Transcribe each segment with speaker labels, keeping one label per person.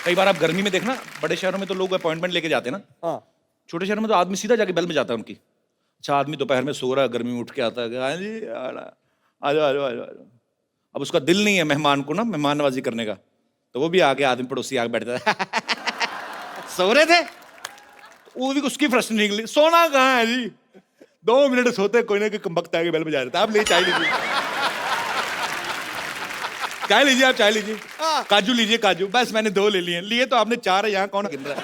Speaker 1: कई बार आप गर्मी में देखना, बड़े शहरों में तो लोग अपॉइंटमेंट लेके जाते हैं ना,
Speaker 2: हाँ।
Speaker 1: छोटे शहरों में तो आदमी सीधा जाके बेल में जाता है उनकी। अच्छा, आदमी दोपहर में सो रहा है, गर्मी में उठ के आता है, हाँ जी आ जाओ आ जाओ आ जाओ। अब उसका दिल नहीं है मेहमान को ना मेहमान नवाजी करने का, तो वो भी आके आदमी पड़ोसी आके बैठता है सो रहे थे, वो भी उसकी प्रश्न निकली, सोना कहाँ है जी, 2 मिनट सोते कोई ना कोई कमबख्त आके बेल बजा देता है, आप ले चाय लीजिए चाय लीजिए, आप चाय लीजिए, काजू लीजिए काजू, बस मैंने 2 ले लिए तो आपने 4 है, यहाँ कौन गिन रहा है।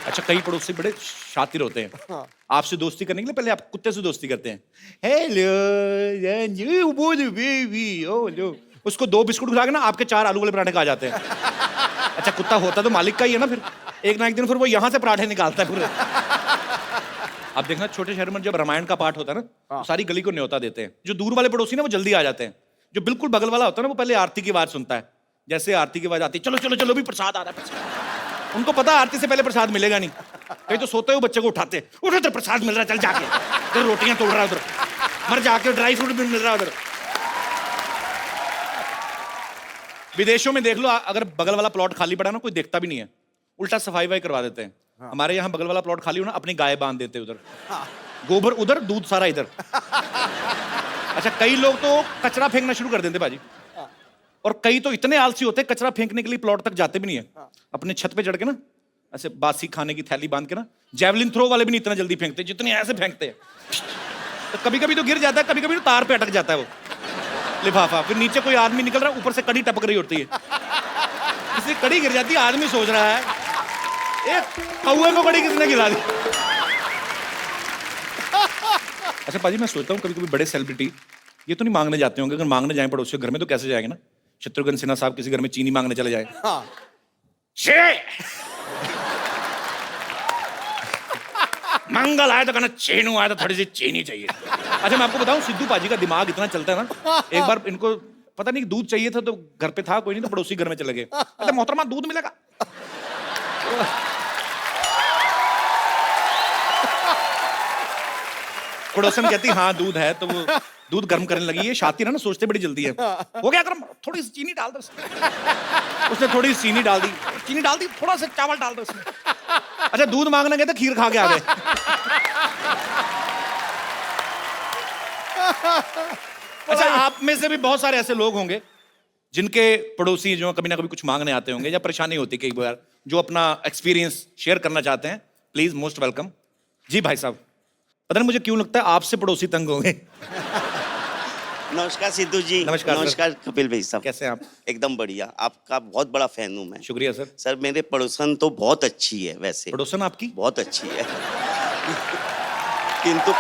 Speaker 1: अच्छा, कई पड़ोसी बड़े शातिर होते हैं, आपसे दोस्ती करने के लिए पहले आप कुत्ते से दोस्ती करते हैं, हेलो बेबी, ओ लो, उसको 2 बिस्कुट खिला के ना आपके 4 आलू वाले पराठे खा जाते हैं। अच्छा, कुत्ता होता तो मालिक का ही है ना, फिर एक ना एक दिन फिर वो यहाँ से पराठे निकालता है पूरे। आप देखना छोटे शहर में जब रामायण का पाठ होता है ना, तो सारी गली को न्योता देते हैं, जो दूर वाले पड़ोसी ना वो जल्दी आ जाते हैं, जो बिल्कुल बगल वाला होता है ना वो पहले आरती की आवाज सुनता है, जैसे आरती की आवाज आती है, चलो चलो चलो भी प्रसाद आ रहा है, उनको पता आरती से पहले प्रसाद मिलेगा नहीं, कहीं तो सोते हुए बच्चे को उठाते, उठो तो प्रसाद मिल रहा है, चल जाके तो रोटियां तोड़ रहा है उधर, मर जाके ड्राई फ्रूट भी मिल रहा है उधर। विदेशों में देख लो, अगर बगल वाला प्लॉट खाली पड़ा ना, कोई देखता भी नहीं है, उल्टा सफाई वाई करवा देते हैं। हमारे यहाँ बगल वाला प्लॉट खाली हो ना, अपनी गाय बांध देते उधर, गोबर उधर दूध सारा इधर। अच्छा, कई लोग तो कचरा फेंकना शुरू कर देते भाजी, और कई तो इतने आलसी होते हैं कचरा फेंकने के लिए प्लॉट तक जाते भी नहीं है, अपने छत पे चढ़ के ना ऐसे बासी खाने की थैली बांध के ना, जैवलिन थ्रो वाले भी नहीं इतना जल्दी फेंकते जितने ऐसे फेंकते हैं। तो कभी कभी तो गिर जाता है, कभी कभी तो तार पे अटक जाता है वो लिफाफा, फिर नीचे कोई आदमी निकल रहा है, ऊपर से कड़ी टपक रही होती है, इसलिए कड़ी गिर जाती है, आदमी सोच रहा है एक कौवे को कड़ी किसने गिरा दी। अच्छा पाजी, मैं सोचता हूँ कभी कभी बड़े सेलिब्रिटी ये तो नहीं मांगने जाते होंगे, अगर मांगने जाए पड़ोसियों घर में तो कैसे जाएंगे ना, शत्रुघ्न सिन्हा साहब किसी घर में चीनी मांगने चले जाए, मंगल आया तो कहना चीनू आया तो थोड़ी सी चीनी चाहिए। अच्छा, मैं आपको बताऊं, सिद्धू पाजी का दिमाग इतना चलता है ना, एक बार इनको पता नहीं दूध चाहिए था तो घर पे था कोई नहीं, तो पड़ोसी घर में चले गए, अरे मोहतरमा दूध मिलेगा, पड़ोसन कहती हाँ दूध है, तो वो दूध गर्म करने लगी, ये शातिर है ना, सोचते बड़ी जल्दी है, हो गया गर्म, थोड़ी सी चीनी डाल दो उसने थोड़ी सी चीनी डाल दी, थोड़ा सा चावल डाल दो उसमें। अच्छा, दूध मांगने गए तो खीर खा के आ गए। अच्छा, आप में से भी बहुत सारे ऐसे लोग होंगे जिनके पड़ोसी जो कभी ना कभी कुछ मांगने आते होंगे या परेशानी होती कई बार, जो अपना एक्सपीरियंस शेयर करना चाहते हैं, प्लीज मोस्ट वेलकम। जी भाई साहब, पता नहीं मुझे क्यों लगता है आपसे पड़ोसी तंग होंगे।
Speaker 3: नमस्कार सिद्धू जी।
Speaker 1: नमस्कार
Speaker 3: नमस्कार कपिल भाई साहब।
Speaker 1: कैसे हैं आप?
Speaker 3: एकदम बढ़िया, आपका बहुत बड़ा फैन हूँ मैं।
Speaker 1: शुक्रिया सर।
Speaker 3: सर मेरे पड़ोसन तो बहुत अच्छी है, वैसे
Speaker 1: पड़ोसन आपकी
Speaker 3: बहुत अच्छी है किंतु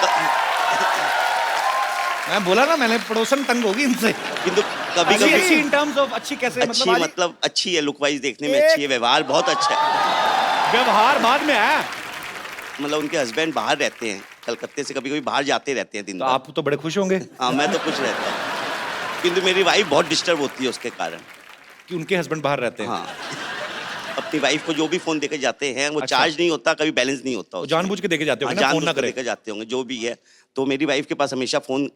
Speaker 1: मैं बोला ना, मैंने पड़ोसन तंग होगी इनसे,
Speaker 3: किंतु कभी
Speaker 1: अच्छी
Speaker 3: कभी
Speaker 1: इन टर्म्स ऑफ अच्छी कैसे,
Speaker 3: अच्छी मतलब अच्छी है, लुक वाइज देखने में अच्छी है, व्यवहार बहुत अच्छा है।
Speaker 1: व्यवहार बाद में है,
Speaker 3: मतलब उनके हस्बैंड बाहर रहते हैं कलकत्ते से, कभी कभी बाहर जाते रहते हैं दिन
Speaker 1: तो
Speaker 3: भर।
Speaker 1: आप तो बड़े खुश होंगे।
Speaker 3: हाँ, मैं तो कुछ रहता हूँ, किंतु मेरी वाइफ बहुत डिस्टर्ब होती है उसके कारण
Speaker 1: कि उनके हस्बैंड बाहर रहते हैं।
Speaker 3: हाँ, अपनी वाइफ को जो भी फोन देके जाते हैं वो
Speaker 1: अच्छा।
Speaker 3: चार्ज नहीं होता, कभी बैलेंस नहीं होता,
Speaker 1: जानबूझ के देके जाते होंगे ना, फोन ना करे।
Speaker 3: देके जाते होंगे जो भी है, तो मेरी वाइफ के पास हमेशा फोन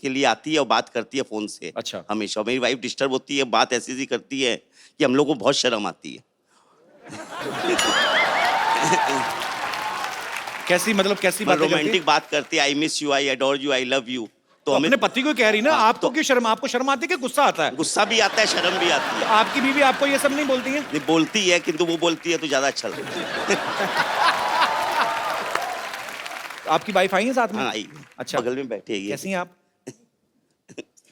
Speaker 3: के लिए आती है और बात करती है फोन से।
Speaker 1: अच्छा।
Speaker 3: हमेशा मेरी वाइफ डिस्टर्ब होती है, बात ऐसी सी करती है कि हम लोग को बहुत शर्म आती है।
Speaker 1: कैसी मतलब कैसी बात
Speaker 3: रोमांटिक बात करती है, I miss you, I adore you, I love you,
Speaker 1: तो अपने पति को कह रही ना,
Speaker 3: हाँ,
Speaker 1: आपको क्यों शर्म, आपको शर्म आती है कि गुस्सा आता है?
Speaker 3: गुस्सा भी आता है, शर्म भी आती है।
Speaker 1: आपकी बीवी आपको ये सब नहीं बोलती है?
Speaker 3: नहीं बोलती है, किंतु वो बोलती है तो ज्यादा अच्छा लगता है।
Speaker 1: आपकी वाइफ आई है साथ में?
Speaker 3: हाँ आई,
Speaker 1: अच्छा,
Speaker 3: बगल में बैठी है ये।
Speaker 1: कैसी हैं आप?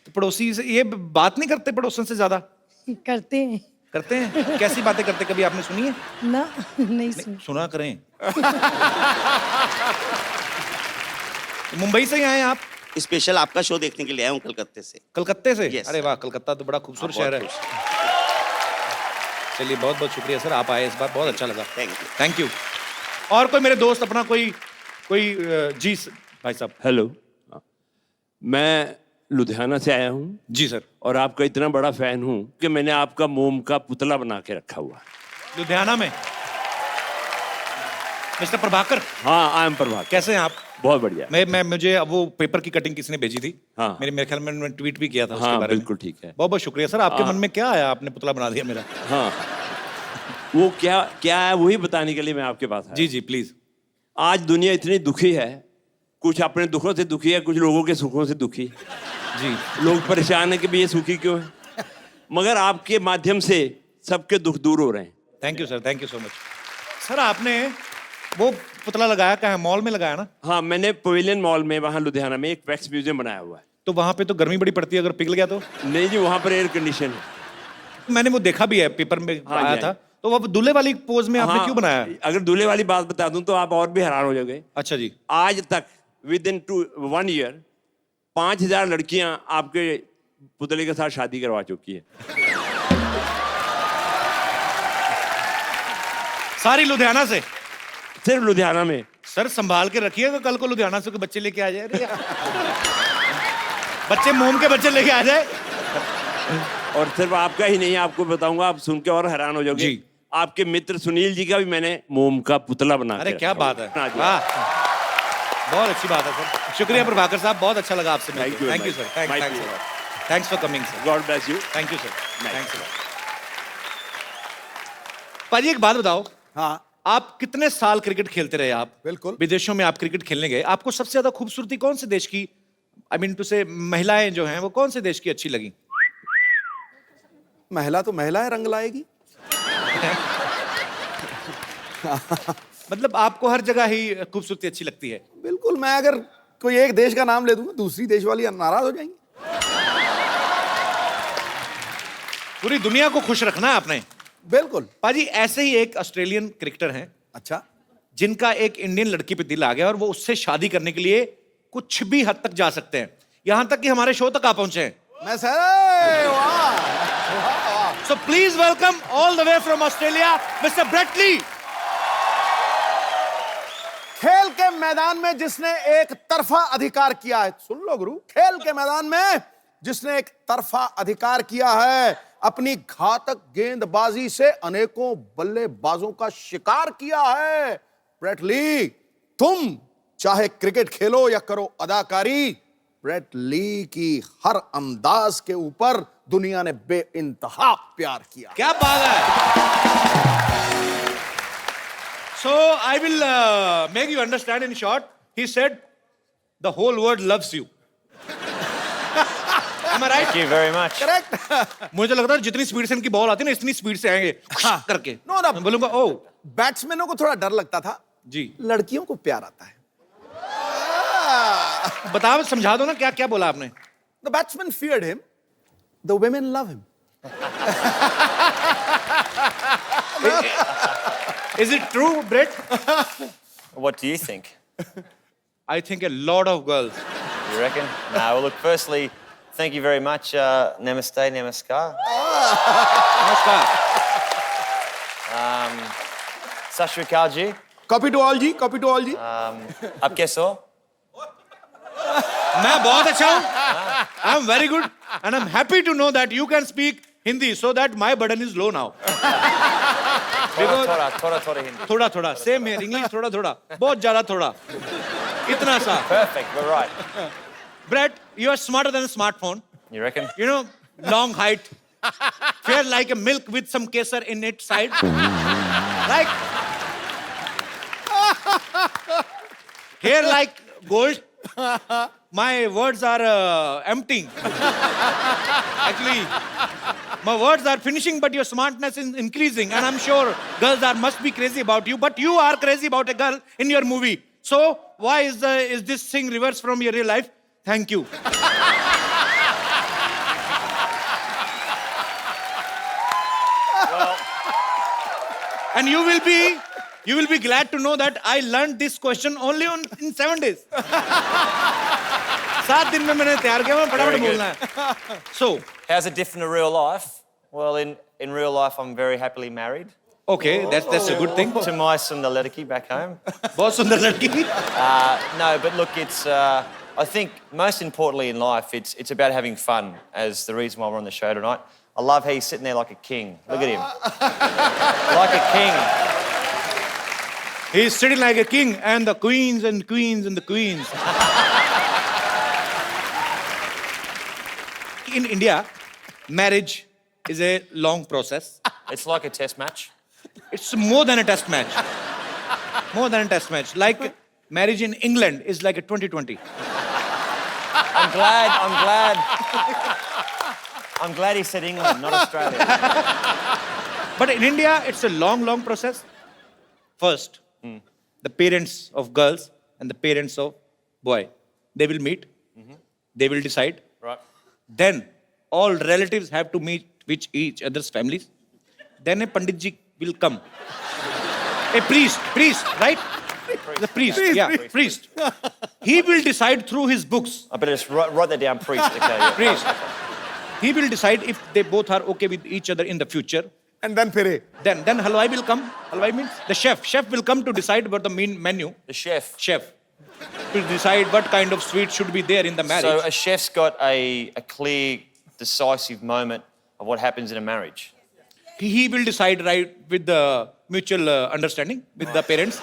Speaker 1: तो पड़ोसी से ये बात नहीं करते पड़ोसन से ज्यादा?
Speaker 4: करते हैं
Speaker 1: करते हैं। कैसी बातें करते, कभी आपने सुनी है?
Speaker 4: ना, नहीं सुन।
Speaker 1: सुना करें। मुंबई से ही आए आप?
Speaker 3: स्पेशल आपका शो देखने के लिए आया हूँ कलकत्ते से।
Speaker 1: कलकत्ते से?
Speaker 3: Yes,
Speaker 1: अरे वाह, कलकत्ता तो बड़ा खूबसूरत
Speaker 3: हाँ,
Speaker 1: शहर है। चलिए बहुत बहुत शुक्रिया सर, आप आए इस बार, बहुत अच्छा लगा। Thank you. और कोई मेरे दोस्त अपना कोई जी भाई साहब।
Speaker 5: हेलो, मैं लुधियाना से आया हूँ
Speaker 1: जी सर।
Speaker 5: और आपका इतना बड़ा फैन हूँ कि मैंने आपका मोम का पुतला बना के रखा हुआ है
Speaker 1: लुधियाना में। मिस्टर प्रभाकर।
Speaker 5: हाँ, आई एम प्रभाकर।
Speaker 1: कैसे हैं आप?
Speaker 5: बहुत बढ़िया।
Speaker 1: मैं मुझे अब वो पेपर की कटिंग किसी ने भेजी थी।
Speaker 5: हाँ।
Speaker 1: मेरे ख्याल में ट्वीट भी किया था उसके
Speaker 5: हाँ
Speaker 1: बारे में।
Speaker 5: बिल्कुल ठीक है।
Speaker 1: बहुत बहुत शुक्रिया सर। आपके मन में क्या आया, आपने पुतला बना दिया मेरा?
Speaker 5: हाँ, वो क्या क्या है वही बताने के लिए मैं आपके पास आया।
Speaker 1: जी जी प्लीज।
Speaker 5: आज दुनिया इतनी दुखी है, कुछ अपने दुखों से दुखी है, कुछ लोगों के सुखों से दुखी।
Speaker 1: जी
Speaker 5: लोग परेशान है कि भैया सुखी क्यों है, मगर आपके माध्यम से सबके दुख दूर हो रहे हैं।
Speaker 1: Thank you sir, thank you so much. Sir आपने वो पुतला लगाया कहाँ, मॉल में लगाया ना?
Speaker 5: हाँ, मैंने पवेलियन मॉल में वहाँ लुधियाना में एक वैक्स म्यूजियम बनाया हुआ है।
Speaker 1: तो वहां पे तो गर्मी बड़ी पड़ती है, अगर पिघल गया तो?
Speaker 5: नहीं जी, वहाँ पर एयर कंडीशन है।
Speaker 1: मैंने वो देखा भी है, पेपर में
Speaker 5: हाँ
Speaker 1: आया
Speaker 5: जी,
Speaker 1: था। तो वो दूल्हे वाली पोज में आपने
Speaker 5: हाँ,
Speaker 1: क्यों बनाया?
Speaker 5: अगर दूल्हे वाली बात बता दूं तो आप और भी हैरान हो जाओगे।
Speaker 1: अच्छा जी।
Speaker 5: आज तक विद इन 1 ईयर 5000 लड़कियां आपके पुतले के साथ शादी करवा चुकी है।
Speaker 1: सारी लुधियाना से?
Speaker 5: सिर्फ लुधियाना में।
Speaker 1: सर संभाल के रखिएगा, कल को लुधियाना से कोई बच्चे लेके आ जाए। अरे बच्चे मोम के बच्चे लेके आ जाए।
Speaker 5: और सिर्फ आपका ही नहीं, आपको बताऊंगा, आप सुन के और हैरान हो जाओगे।
Speaker 1: जी।
Speaker 5: आपके मित्र सुनील जी का भी मैंने मोम का पुतला बना
Speaker 1: अरे
Speaker 5: के
Speaker 1: क्या
Speaker 5: रखा
Speaker 1: बात
Speaker 5: हुआ
Speaker 1: है,
Speaker 5: हाँ जी।
Speaker 1: वाह, बहुत अच्छी बात है सर। शुक्रिया प्रभाकर साहब, बहुत अच्छा लगा आपसे
Speaker 5: Thank you,
Speaker 1: thank you sir,
Speaker 5: my
Speaker 1: thanks for coming sir.
Speaker 5: God bless you.
Speaker 1: Thank you sir,
Speaker 5: Nice.
Speaker 1: Thanks. पाजी एक बात बताओ,
Speaker 2: हाँ
Speaker 1: आप कितने साल क्रिकेट खेलते रहे? आप
Speaker 2: बिल्कुल।
Speaker 1: विदेशों में आप क्रिकेट खेलने गए, आपको सबसे ज्यादा खूबसूरती कौन से देश की, आई मीन टू से महिलाएं जो हैं वो कौन से देश की अच्छी लगी?
Speaker 2: महिला तो महिला है, रंग लाएगी।
Speaker 1: मतलब आपको हर जगह ही खूबसूरती अच्छी लगती है?
Speaker 2: बिल्कुल, मैं अगर कोई एक देश का नाम ले दूंगा दूसरी देश वाली नाराज हो जाएंगी।
Speaker 1: पूरी दुनिया को खुश रखना है आपने।
Speaker 2: बिल्कुल।
Speaker 1: पाजी ऐसे ही एक ऑस्ट्रेलियन क्रिकेटर हैं
Speaker 2: अच्छा,
Speaker 1: जिनका एक इंडियन लड़की पे दिल आ गया और वो उससे शादी करने के लिए कुछ भी हद तक जा सकते हैं, यहां तक कि हमारे शो तक आ पहुंचे हैं।
Speaker 2: मैं सर वाह।
Speaker 1: So please welcome all the way from Australia mister Brett Lee.
Speaker 2: खेल के मैदान में जिसने एक तरफा अधिकार किया है, सुन लो गुरु, खेल के मैदान में जिसने एक तरफा अधिकार किया है, अपनी घातक गेंदबाजी से अनेकों बल्लेबाजों का शिकार किया है, ब्रेट ली। तुम चाहे क्रिकेट खेलो या करो अदाकारी, ब्रेट ली की हर अंदाज के ऊपर दुनिया ने बेइंतहा प्यार किया।
Speaker 1: क्या बात है। So I will make you understand in short. He said, the whole world loves you. Am I right?
Speaker 6: Thank you very much.
Speaker 2: Correct.
Speaker 1: मुझे लगता है जितनी स्पीड से इनकी बॉल आती है ना, इतनी स्पीड से आएंगे करके।
Speaker 2: नो ना,
Speaker 1: मैं बोलूंगा ओ
Speaker 2: बैट्समैनों को थोड़ा डर लगता था
Speaker 1: जी,
Speaker 2: लड़कियों को प्यार आता है।
Speaker 1: बताओ, समझा दो ना, क्या क्या बोला आपने?
Speaker 2: The batsman feared him. The women love him.
Speaker 1: Is it true, Brett?
Speaker 6: What do you think?
Speaker 1: I think a lot of girls.
Speaker 6: You reckon? No, well, look, firstly, thank you very much. Namaste, namaskar.
Speaker 1: नमस्कार।
Speaker 6: Sat Shri Akal ji.
Speaker 2: Copy to all ji, copy to all ji.
Speaker 6: Aap kaise ho?
Speaker 1: मैं बहुत अच्छा हूँ। I am very good and I'm happy to know that you can speak Hindi so that my burden is low now.
Speaker 6: Thoda Hindi.
Speaker 1: थोड़ा थोड़ा same है, English थोड़ा थोड़ा, बहुत ज्यादा थोड़ा, इतना सा।
Speaker 6: Perfect, we're right.
Speaker 1: Brett, you are smarter than a smartphone.
Speaker 6: You reckon?
Speaker 1: You know, long height, fair like a milk with some kesar in its side. Like hair like gold. My words are emptying. Actually, my words are finishing, but your smartness is increasing, and I'm sure girls must be crazy about you. But you are crazy about a girl in your movie. So why is this thing reversed from your real life? Thank you. And you will be glad to know that I learned this question only in 7 days. 7 दिन में मैंने तैयार किया, मैं फटाफट
Speaker 6: Very good.
Speaker 1: बोलना है. So,
Speaker 6: How's it different to real life? Well, in real life, I'm very happily married
Speaker 1: okay, that's a good thing.
Speaker 6: to my Sundar Ledeki back home.
Speaker 1: बहुत सुंदर लड़की.
Speaker 6: No, but look, it's. I think most importantly in life, it's about having fun. As the reason why we're on the show tonight. I love how he's sitting there like a king. Look at him, like a king.
Speaker 1: He's sitting like a king, and the queens and queens and the queens. In India, marriage is a long process.
Speaker 6: It's like a test match.
Speaker 1: It's more than a test match. More than a test match. Like marriage in England is like a 2020.
Speaker 6: I'm glad he said England, not Australia.
Speaker 1: But in India, it's a long, long process. First, the parents of girls and the parents of boy, they will meet. They will decide.
Speaker 6: Right.
Speaker 1: Then all relatives have to meet with each other's families. Then a Pandit ji will come. A priest, right? The priest, priest. He will decide through his books.
Speaker 6: I better just write that down, priest. Okay, yeah.
Speaker 1: Priest. He will decide if they both are okay with each other in the future.
Speaker 2: And then फिरे.
Speaker 1: Then halwai will come. Halwai means the chef. Chef will come to decide about the main menu.
Speaker 6: The chef.
Speaker 1: Chef will decide what kind of sweet should be there in the marriage.
Speaker 6: So a chef's got a clear, decisive moment of what happens in a marriage.
Speaker 1: He will decide right with the mutual understanding with the parents.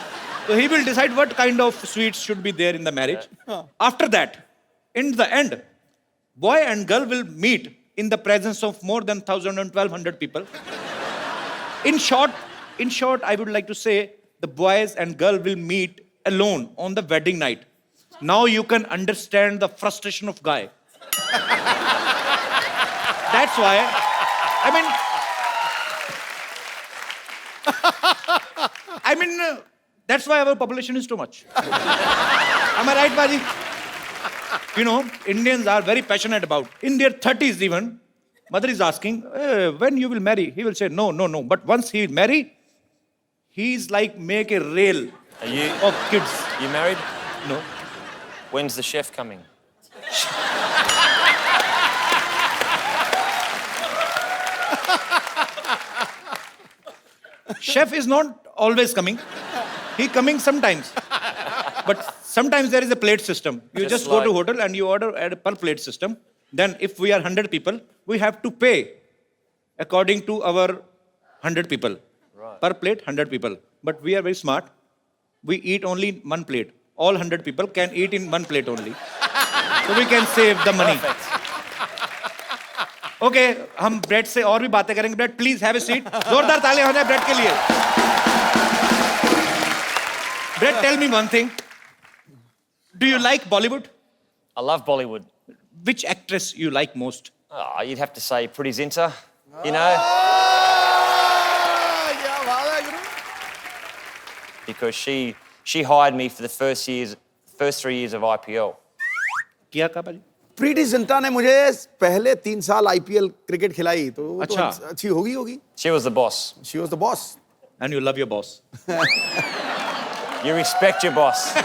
Speaker 1: So he will decide what kind of sweets should be there in the marriage. After that, in the end, boy and girl will meet in the presence of more than 1,000 and 1,200 people. In short, I would like to say the boys and girl will meet alone on the wedding night. Now you can understand the frustration of guy. That's why, that's why our population is too much. Am I right, Baji? You know, Indians are very passionate about. In their 30s even, mother is asking, when you will marry? He will say, no. But once he marry, he's like make a rail of kids.
Speaker 6: You married?
Speaker 1: No.
Speaker 6: When's the chef coming?
Speaker 1: Chef is not always coming. He coming sometimes. But sometimes there is a plate system. You just go to hotel and you order at a per plate system. Then if we are 100 people, we have to pay according to our 100 people.
Speaker 6: Right.
Speaker 1: Per plate, 100 people. But we are very smart. We eat only one plate. All 100 people can eat in one plate only. So we can save the money. Okay, हम bread से और भी बातें करेंगे. Bread, please have a seat. जोरदार तालियां होने bread के लिए. Brett, tell me one thing. Do you like Bollywood?
Speaker 6: I love Bollywood.
Speaker 1: Which actress you like most?
Speaker 6: Oh, you'd have to say Pretty Zinta, you know,
Speaker 2: क्या बात है गुरु?
Speaker 6: because she hired me for the first 3 years of IPL.
Speaker 1: किया का भाई?
Speaker 2: प्रीति जिंटा ने मुझे पहले 3 साल आईपीएल क्रिकेट खिलाई तो वो तो
Speaker 1: अच्छा।
Speaker 2: अच्छी होगी.
Speaker 6: She was the boss.
Speaker 2: She was the boss.
Speaker 1: And you love your boss.
Speaker 6: You respect your boss.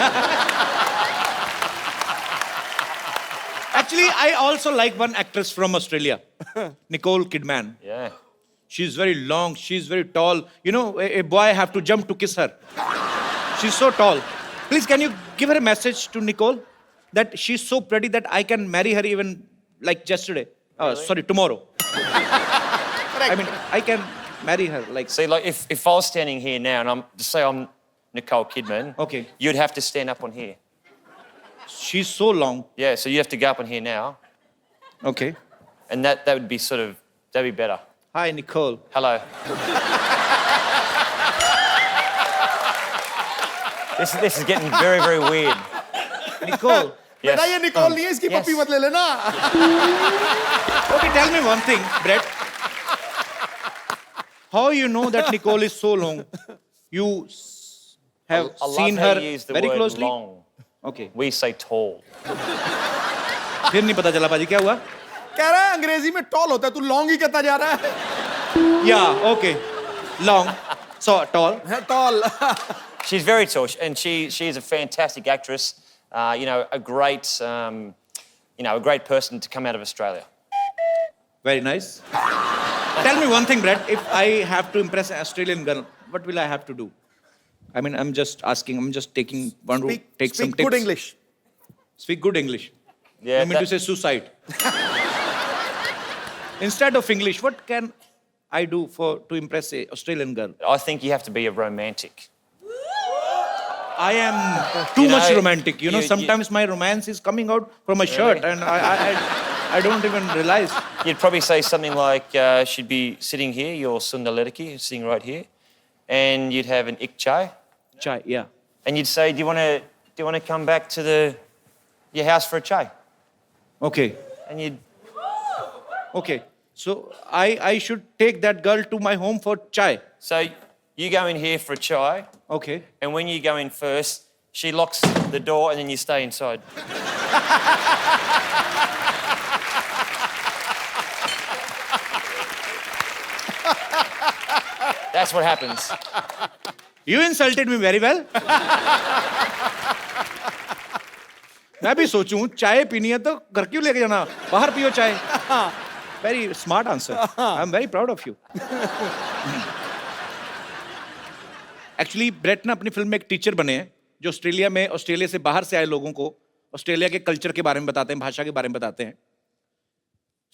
Speaker 1: Actually, I also like one actress from Australia, Nicole Kidman.
Speaker 6: Yeah.
Speaker 1: She's very long. She's very tall. You know, a boy have to jump to kiss her. She's so tall. Please, can you give her a message to Nicole that she's so pretty that I can marry her even like yesterday? Sorry, tomorrow. I can marry her like.
Speaker 6: See, like if I was standing here now and I'm Nicole Kidman,
Speaker 1: Okay.
Speaker 6: you'd have to stand up on here.
Speaker 1: She's so long.
Speaker 6: Yeah, so you have to go up on here now,
Speaker 1: Okay.
Speaker 6: and that would be that'd be better.
Speaker 1: Hi, Nicole.
Speaker 6: Hello. This is getting very, very weird.
Speaker 1: Nicole.
Speaker 6: Yes.
Speaker 2: बेटा ये Nicole नहीं है इसकी
Speaker 6: Yes.
Speaker 2: पप्पी मत ले लेना.
Speaker 1: Okay, tell me one thing, Brett. How you know that Nicole is so long? You have
Speaker 6: I love
Speaker 1: seen
Speaker 6: how
Speaker 1: her
Speaker 6: you use the
Speaker 1: very
Speaker 6: word
Speaker 1: closely?
Speaker 6: long.
Speaker 1: Okay.
Speaker 6: We say tall.
Speaker 1: फिर नहीं पता चला पाजी क्या हुआ?
Speaker 2: कह रहा है अंग्रेजी में टॉल होता है तू लॉन्ग ही कहता जा रहा है.
Speaker 1: Yeah, okay. Long. So tall.
Speaker 2: है toll.
Speaker 6: She's very tall, and she's a fantastic actress. You know, a great person to come out of Australia.
Speaker 1: Very nice. Tell me one thing, Brett. If I have to impress an Australian girl, what will I have to do? I mean, I'm just asking. I'm just taking one route. Take some
Speaker 2: Speak
Speaker 1: tips.
Speaker 2: good English.
Speaker 1: Speak good English.
Speaker 6: Yeah.
Speaker 1: I mean to say suicide. Instead of English, what can I do to impress a Australian girl?
Speaker 6: I think you have to be a romantic.
Speaker 1: I am too much romantic. You know,
Speaker 6: you-
Speaker 1: sometimes my romance is coming out from my shirt, and I don't even realize.
Speaker 6: You'd probably say something like, she'd be sitting here, your Sundalediki, sitting right here, and you'd have an ik chai,
Speaker 1: Chai, yeah.
Speaker 6: and you'd say, "Do you want to come back to your house for a chai?"
Speaker 1: Okay.
Speaker 6: And you'd
Speaker 1: Okay. So I should take that girl to my home for chai.
Speaker 6: so you go in here for a chai,
Speaker 1: Okay.
Speaker 6: and when you go in first, she locks the door, and then you stay inside. That's what happens.
Speaker 1: You insulted me very well. मैं भी सोचूं चाय पीनी है तो घर क्यों लेके जाना बाहर पियो चाय very smart answer I am very proud of you actually Brett ना अपनी फिल्म में एक टीचर बने हैं जो ऑस्ट्रेलिया से बाहर से आए लोगों को ऑस्ट्रेलिया के कल्चर के बारे में बताते हैं भाषा के बारे में बताते हैं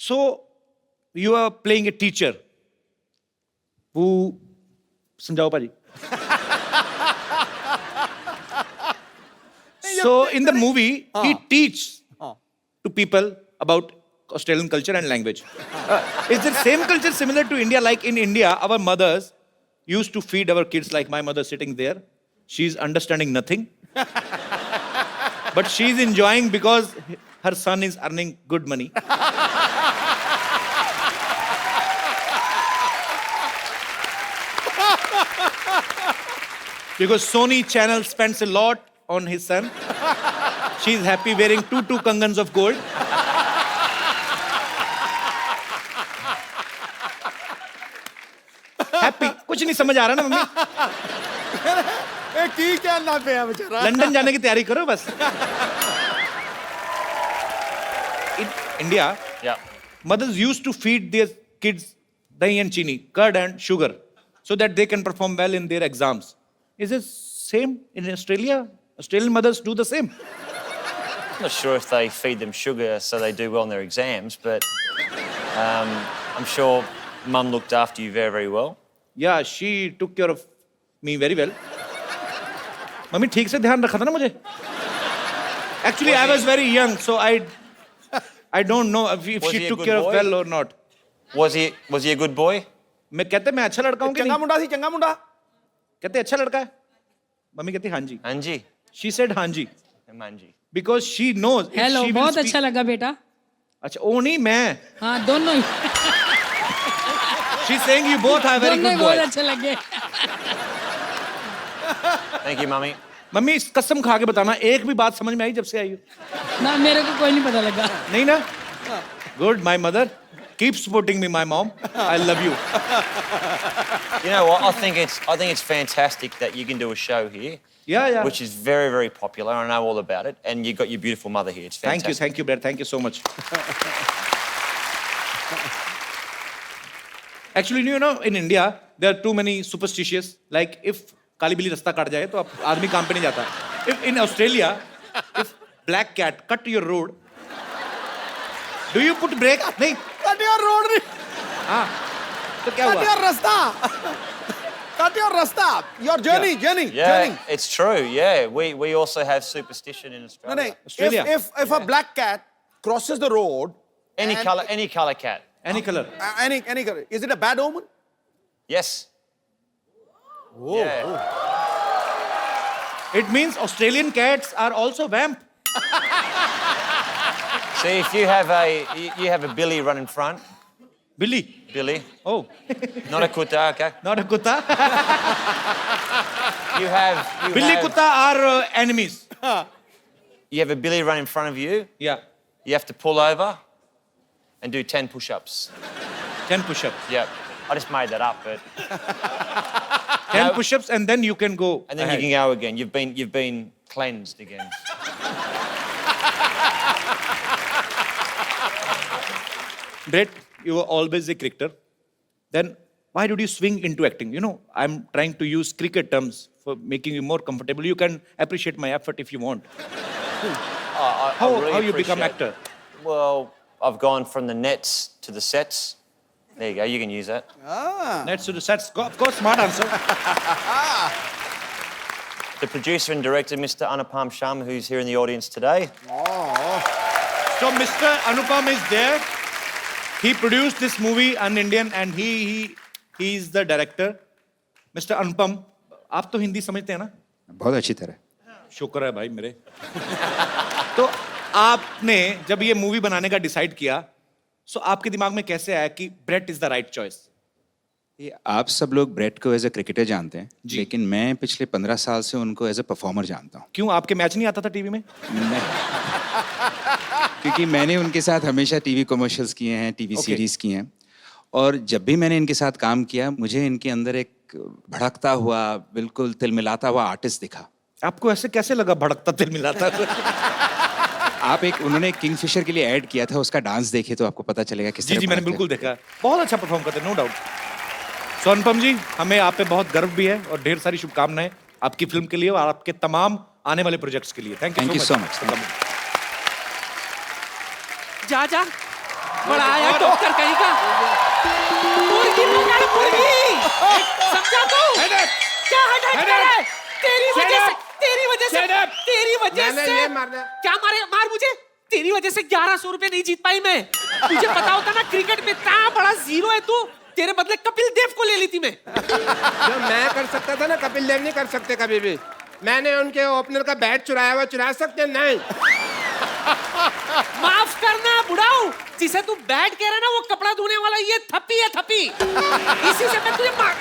Speaker 1: so you are playing a teacher वो समझाओ भाजी So in the movie, he teaches to people about Australian culture and language. Is the same culture similar to India? Like in India, our mothers used to feed our kids like my mother sitting there. She's understanding nothing. But she's enjoying because her son is earning good money. Because Sony Channel spends a lot on his son. She's happy wearing two kangans of gold. Happy. कुछ नहीं समझ आ रहा ना mummy
Speaker 2: ए की क्या ना पे है बेचारा
Speaker 1: लंदन जाने की तैयारी करो बस In India,
Speaker 6: Yeah.
Speaker 1: mothers used to feed their kids dahi and chini, curd and sugar, so that they can perform well in their exams. Is it same in Australia? Australian mothers do the same.
Speaker 6: I'm not sure if they feed them sugar so they do well in their exams, but I'm sure Mum looked after you very, very well.
Speaker 1: Yeah, she took care of me very well. Mummy ठीक से ध्यान रखा था ना मुझे. Actually, I was very young, so I don't know if
Speaker 6: Was
Speaker 1: she
Speaker 6: he a
Speaker 1: took
Speaker 6: good
Speaker 1: care of
Speaker 6: boy?
Speaker 1: well or not.
Speaker 6: Was he a good boy?
Speaker 1: मैं कहते मैं अच्छा लड़का हूँ कि
Speaker 2: चंगा
Speaker 1: नहीं?
Speaker 2: मुंडा सी चंगा मुंडा
Speaker 1: कहते अच्छा लड़का है. मम्मी कहती हाँ जी.
Speaker 6: Anji?
Speaker 1: She said हाँ जी
Speaker 6: Manji.
Speaker 1: because she knows. if
Speaker 4: hello
Speaker 1: she will
Speaker 4: बहुत
Speaker 1: speak-
Speaker 4: अच्छा लगा बेटा
Speaker 1: अच्छा वो नहीं मैं.
Speaker 4: हाँ दोनों ही
Speaker 1: She's saying you both are very
Speaker 4: दोनों ही
Speaker 1: good
Speaker 4: बहुत
Speaker 1: boys.
Speaker 4: अच्छे लगे
Speaker 6: Thank you, Mummy.
Speaker 1: मम्मी इस कसम खा के बताना एक भी बात समझ में आई जब से आई हो
Speaker 4: ना मेरे को कोई नहीं पता लगा
Speaker 1: नहीं ना good my mother keep supporting me my mom I love you
Speaker 6: You know what? I think it's fantastic that you can do a show here,
Speaker 1: या
Speaker 6: which is very, very popular. I know all about it, and you've got your beautiful mother here. It's fantastic.
Speaker 1: Thank you Brad thank you so much actually you know in India there are too many superstitious like if काली बिल्ली रास्ता काट जाए तो आप आदमी काम पे नहीं जाता if in Australia if black cat cut your road do you put brake नहीं
Speaker 2: कट योर रोड
Speaker 1: हाँ तो क्या
Speaker 2: कट
Speaker 1: हुआ
Speaker 2: योर रास्ता कट योर रास्ता your journey journey
Speaker 6: Yeah,
Speaker 2: journey
Speaker 6: it's true. Yeah, we also have superstition in Australia.
Speaker 2: नहीं
Speaker 1: Australia.
Speaker 2: if a black cat crosses the road
Speaker 6: Any
Speaker 2: and-
Speaker 6: color cat.
Speaker 1: Any colour
Speaker 2: any color, is it a bad omen?
Speaker 6: Yes.
Speaker 2: Oh,
Speaker 6: Yeah.
Speaker 1: It means Australian cats are also vamp
Speaker 6: See, if you have a Billy run in front,
Speaker 1: बिल्ली
Speaker 6: Billy,
Speaker 1: oh
Speaker 6: not a kuta, okay?
Speaker 1: Not a कुत्ता
Speaker 6: You have
Speaker 1: बिल्ली कुत्ता are enemies
Speaker 6: you have a Billy run in front of you.
Speaker 1: या
Speaker 6: You have to pull over and do 10 push-ups.
Speaker 1: 10 push-ups.
Speaker 6: Yep. I just made that up, but
Speaker 1: 10 push-ups and then you can go.
Speaker 6: and then
Speaker 1: ahead.
Speaker 6: you can go again. You've been cleansed again.
Speaker 1: Brett, you were always a cricketer. Then why did you swing into acting? You know, I'm trying to use cricket terms for making you more comfortable. You can appreciate my effort if you want.
Speaker 6: I
Speaker 1: How
Speaker 6: really
Speaker 1: you become
Speaker 6: appreciate-
Speaker 1: actor?
Speaker 6: Well, I've gone from the nets to the sets. There you go. You can use that.
Speaker 1: Let's do the sets. Of course, smart answer.
Speaker 6: The producer and director, Mr. Anupam Sharma, who's here in the audience today.
Speaker 1: So Mr. Anupam is there. He produced this movie, An Indian, and he's the director. Mister Anupam, आप तो हिंदी समझते हैं ना?
Speaker 7: बहुत अच्छी तरह।
Speaker 1: शुक्र है भाई मेरे। तो आपने जब ये मूवी बनाने का डिसाइड किया, सो आपके दिमाग में कैसे आया कि Brett is the right choice?
Speaker 7: ये आप सब लोग ब्रेट को एज ए क्रिकेटर जानते हैं,
Speaker 1: जी।
Speaker 7: लेकिन मैं पिछले 15 साल से उनको एज ए परफॉर्मर जानता हूँ।
Speaker 1: क्यों, आपके मैच नहीं आता था टीवी में?
Speaker 7: नहीं। क्योंकि मैंने उनके साथ हमेशा टीवी कमर्शियल्स किए हैं, टीवी
Speaker 1: Okay.
Speaker 7: सीरीज किए हैं, और जब भी मैंने इनके साथ काम किया, मुझे इनके अंदर एक भड़कता हुआ, बिल्कुल तिलमिलाता हुआ आर्टिस्ट दिखा।
Speaker 1: आपको ऐसे कैसे लगा भड़कता तिल मिलाता?
Speaker 7: आप उन्होंने किंगफिशर के लिए ऐड किया था, उसका डांस देखिए तो आपको पता चलेगा किस
Speaker 1: जी
Speaker 7: तरह
Speaker 1: जी, मैंने
Speaker 7: भड़कते
Speaker 1: बिल्कुल देखा। बहुत अच्छा परफॉर्म करते हैं, नो डाउट। सो अनुपम जी, हमें आप पे बहुत गर्व भी है और ढेर सारी शुभकामनाएं आपकी फिल्म के लिए और आपके तमाम आने वाले प्रोजेक्ट्स के लिए। Thank
Speaker 7: Thank
Speaker 1: you
Speaker 7: you so much.
Speaker 8: जा जा, बड़ा आया डॉक्टर कहीं का। मुर्गी मंगाए मुर्गी, समझा तू? क्या हट करे? तेरी वजह से, तेरी वजह से, तेरी वजह से। क्या मारे? मार मुझे। तेरी वजह से 1100 रुपए नहीं जीत पाई मैं। तुझे पता होता ना क्रिकेट में इतना बड़ा जीरो है तू, तेरे बदले कपिल देव को ले ली थी मैं।
Speaker 9: जो मैं कर सकता था ना, कपिल देव नहीं कर सकते कभी भी। मैंने उनके ओपनर का बैट चुराया हुआ, चुरा सकते नहीं।
Speaker 8: माफ करना बुढ़ाऊ, जिसे तू बैट कह रहा है ना, वो कपड़ा धोने वाला ये थप्पी है, थप्पी। इसी से मैं तुझे मार।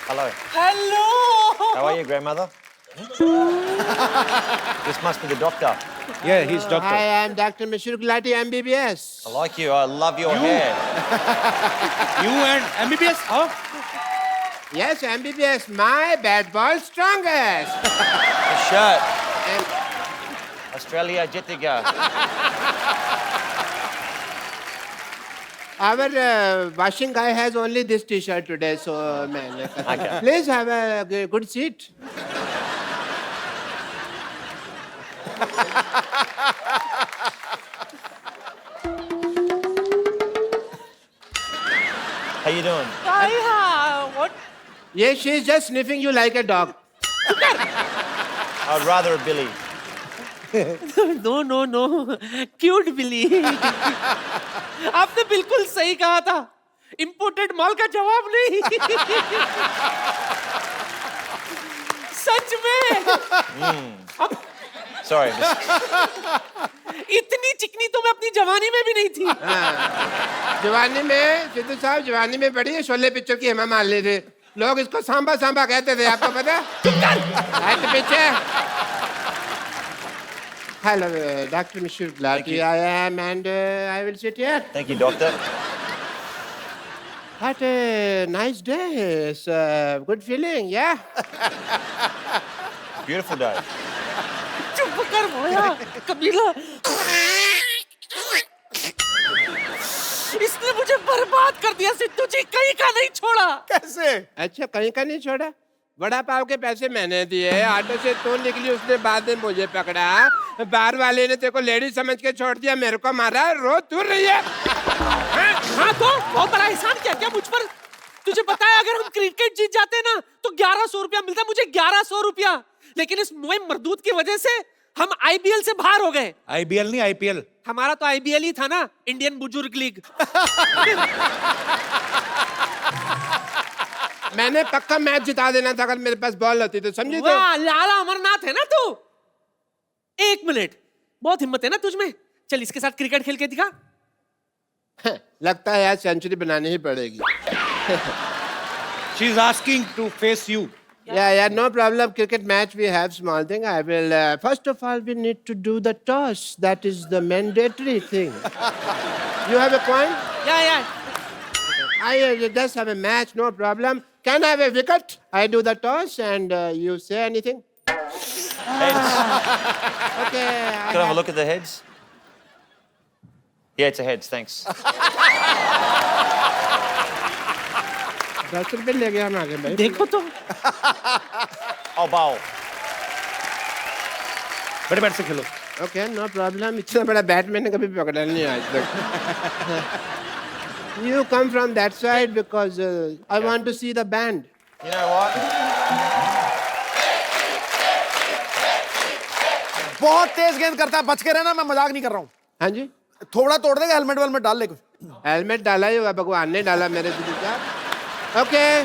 Speaker 6: Hello.
Speaker 8: Hello.
Speaker 6: How are you, grandmother? This must be the doctor.
Speaker 1: Yeah, he's doctor.
Speaker 9: I am Dr. Mishra Gulati, MBBS.
Speaker 6: I like you. I love your hair.
Speaker 1: You and MBBS? Huh?
Speaker 9: Yes, MBBS, my bat ball strongest.
Speaker 6: The shirt.
Speaker 9: And
Speaker 6: Australia Jitiga.
Speaker 9: our washing guy has only this T-shirt today, so man,
Speaker 6: Okay.
Speaker 9: please have a good seat.
Speaker 6: How you doing?
Speaker 8: What?
Speaker 9: Yes, she's just sniffing you like a dog.
Speaker 6: I'd rather a Billy.
Speaker 8: No no no, cute Billy. आपने बिल्कुल सही कहा था, imported माल का जवाब नहीं। सच में।
Speaker 6: Sorry.
Speaker 8: इतनी चिकनी तो मैं अपनी जवानी में भी नहीं थी।
Speaker 9: जवानी में, सिद्धू साहब जवानी में बड़ी है, शोले पिक्चर की हेमा मालिनी थे। लोग इसको सांबा सांबा कहते थे, आपको पता है? हट पीछे। Hello, Dr. Mishra Gulati. I am, and I will sit here.
Speaker 6: Thank you, doctor.
Speaker 9: What a nice day. It's a good feeling, yeah?
Speaker 6: Beautiful day.
Speaker 8: चुप कर भोया, कबीला। इसने मुझे बर्बाद कर दिया सिद्धू जी, कहीं का नहीं छोड़ा।
Speaker 2: कैसे?
Speaker 9: अच्छा, कहीं का नहीं छोड़ा? बड़ा पाव के पैसे मैंने दिए, ऑटो से तू निकली, उसने बाद में मुझे पकड़ा, बार वाले ने तेरे को लेडी समझ के छोड़ दिया, मेरे को मारा, रो तू रही है।
Speaker 8: हाँ तो बहुत बड़ा एहसान किया क्या मुझ पर? तुझे पता है अगर हम क्रिकेट जीत जाते ना तो 1100 रुपया मिलता, मुझे 1100 रुपया। लेकिन इस मोए मरदूत की वजह से हम आईबीएल से बाहर हो गए।
Speaker 1: आईबीएल नहीं, आईपीएल।
Speaker 8: हमारा तो आईबीएल ही था ना, इंडियन बुजुर्ग लीग।
Speaker 9: मैंने पक्का मैच जिता देना था अगर मेरे पास बॉल होती तो, समझी? तो
Speaker 8: वाह, लाला अमरनाथ है ना तू। एक मिनट, बहुत हिम्मत है ना तुझमें। चल इसके साथ क्रिकेट खेल के दिखा।
Speaker 9: लगता है यार सेंचुरी बनानी ही पड़ेगी।
Speaker 1: She is asking to face you.
Speaker 9: Yeah, no problem. Cricket match, we have small thing. I will, first of all, we need to do the toss. That is the mandatory thing. You have a point?
Speaker 8: Yeah.
Speaker 9: I just have a match, no problem. Can I have a wicket? I do the toss and you say anything?
Speaker 6: Heads.
Speaker 9: Okay.
Speaker 6: Can I have a look at the heads? Yeah, it's a heads, thanks.
Speaker 9: 10 रुपए ले गया हम आगे भाई।
Speaker 8: देखो तो।
Speaker 6: I'll bowl.
Speaker 1: बड़े bat से खेलो।
Speaker 9: Okay, no problem. इतना बड़ा बैट मैंने कभी पकड़ा नहीं आज तक। You come from that side because I want to see the band.
Speaker 6: You know what?
Speaker 2: बहुत तेज गेंद करता है, बच के रहना, मैं मजाक नहीं कर रहा हूँ।
Speaker 9: हाँ जी?
Speaker 2: थोड़ा तोड़ देगा, हेलमेट वेलमेट डाल ले कुछ।
Speaker 9: हेलमेट डाला ही होगा, भगवान ने डाला मेरे दिल का। Okay,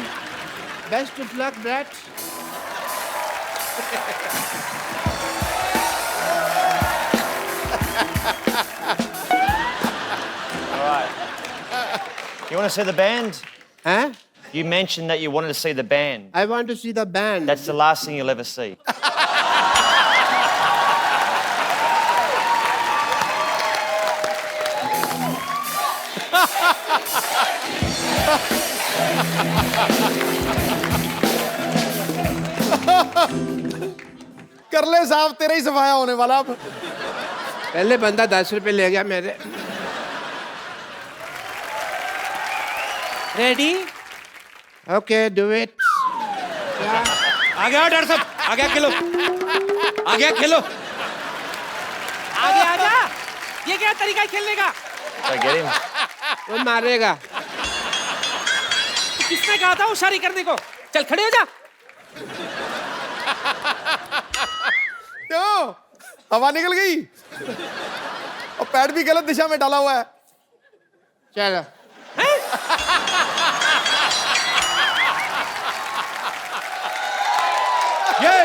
Speaker 9: best of luck brat.
Speaker 6: You want to see the band?
Speaker 9: Huh?
Speaker 6: You mentioned that you wanted to see the band.
Speaker 9: I want to see the band.
Speaker 6: That's the last thing you'll ever see.
Speaker 2: कर ले साहब, तेरा ही सफाया होने वाला अब।
Speaker 9: पहले बंदा 10 रुपए ले गया मेरे।
Speaker 8: रेडी?
Speaker 9: Okay, do it.
Speaker 1: आ गया डॉक्टर साहब, आ गया खेलो, आ गया खेलो।
Speaker 8: आगे आजा। ये क्या तरीका है खेलने का?
Speaker 6: So get him.
Speaker 9: वो मारेगा।
Speaker 8: किसने कहा था होशियारी करने को? चल खड़े हो जा।
Speaker 2: क्यों? हवा निकल गई और पैड भी गलत दिशा में डाला हुआ है।
Speaker 9: चलो।
Speaker 1: ये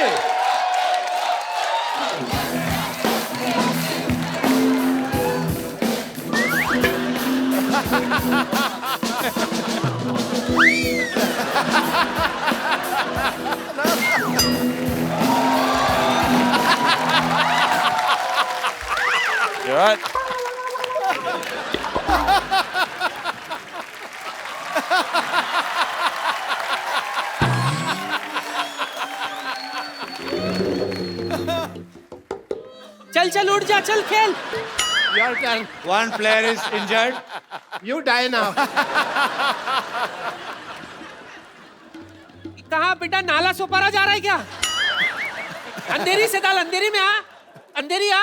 Speaker 6: You all right?
Speaker 8: चल चल उठ जा, चल खेल।
Speaker 9: Your turn.
Speaker 1: One player is injured.
Speaker 9: You die now.
Speaker 8: कहाँ बेटा, नाला सोपारा जा रहा है क्या? अंधेरी से डाल, अंधेरी में आ, अंधेरी आ।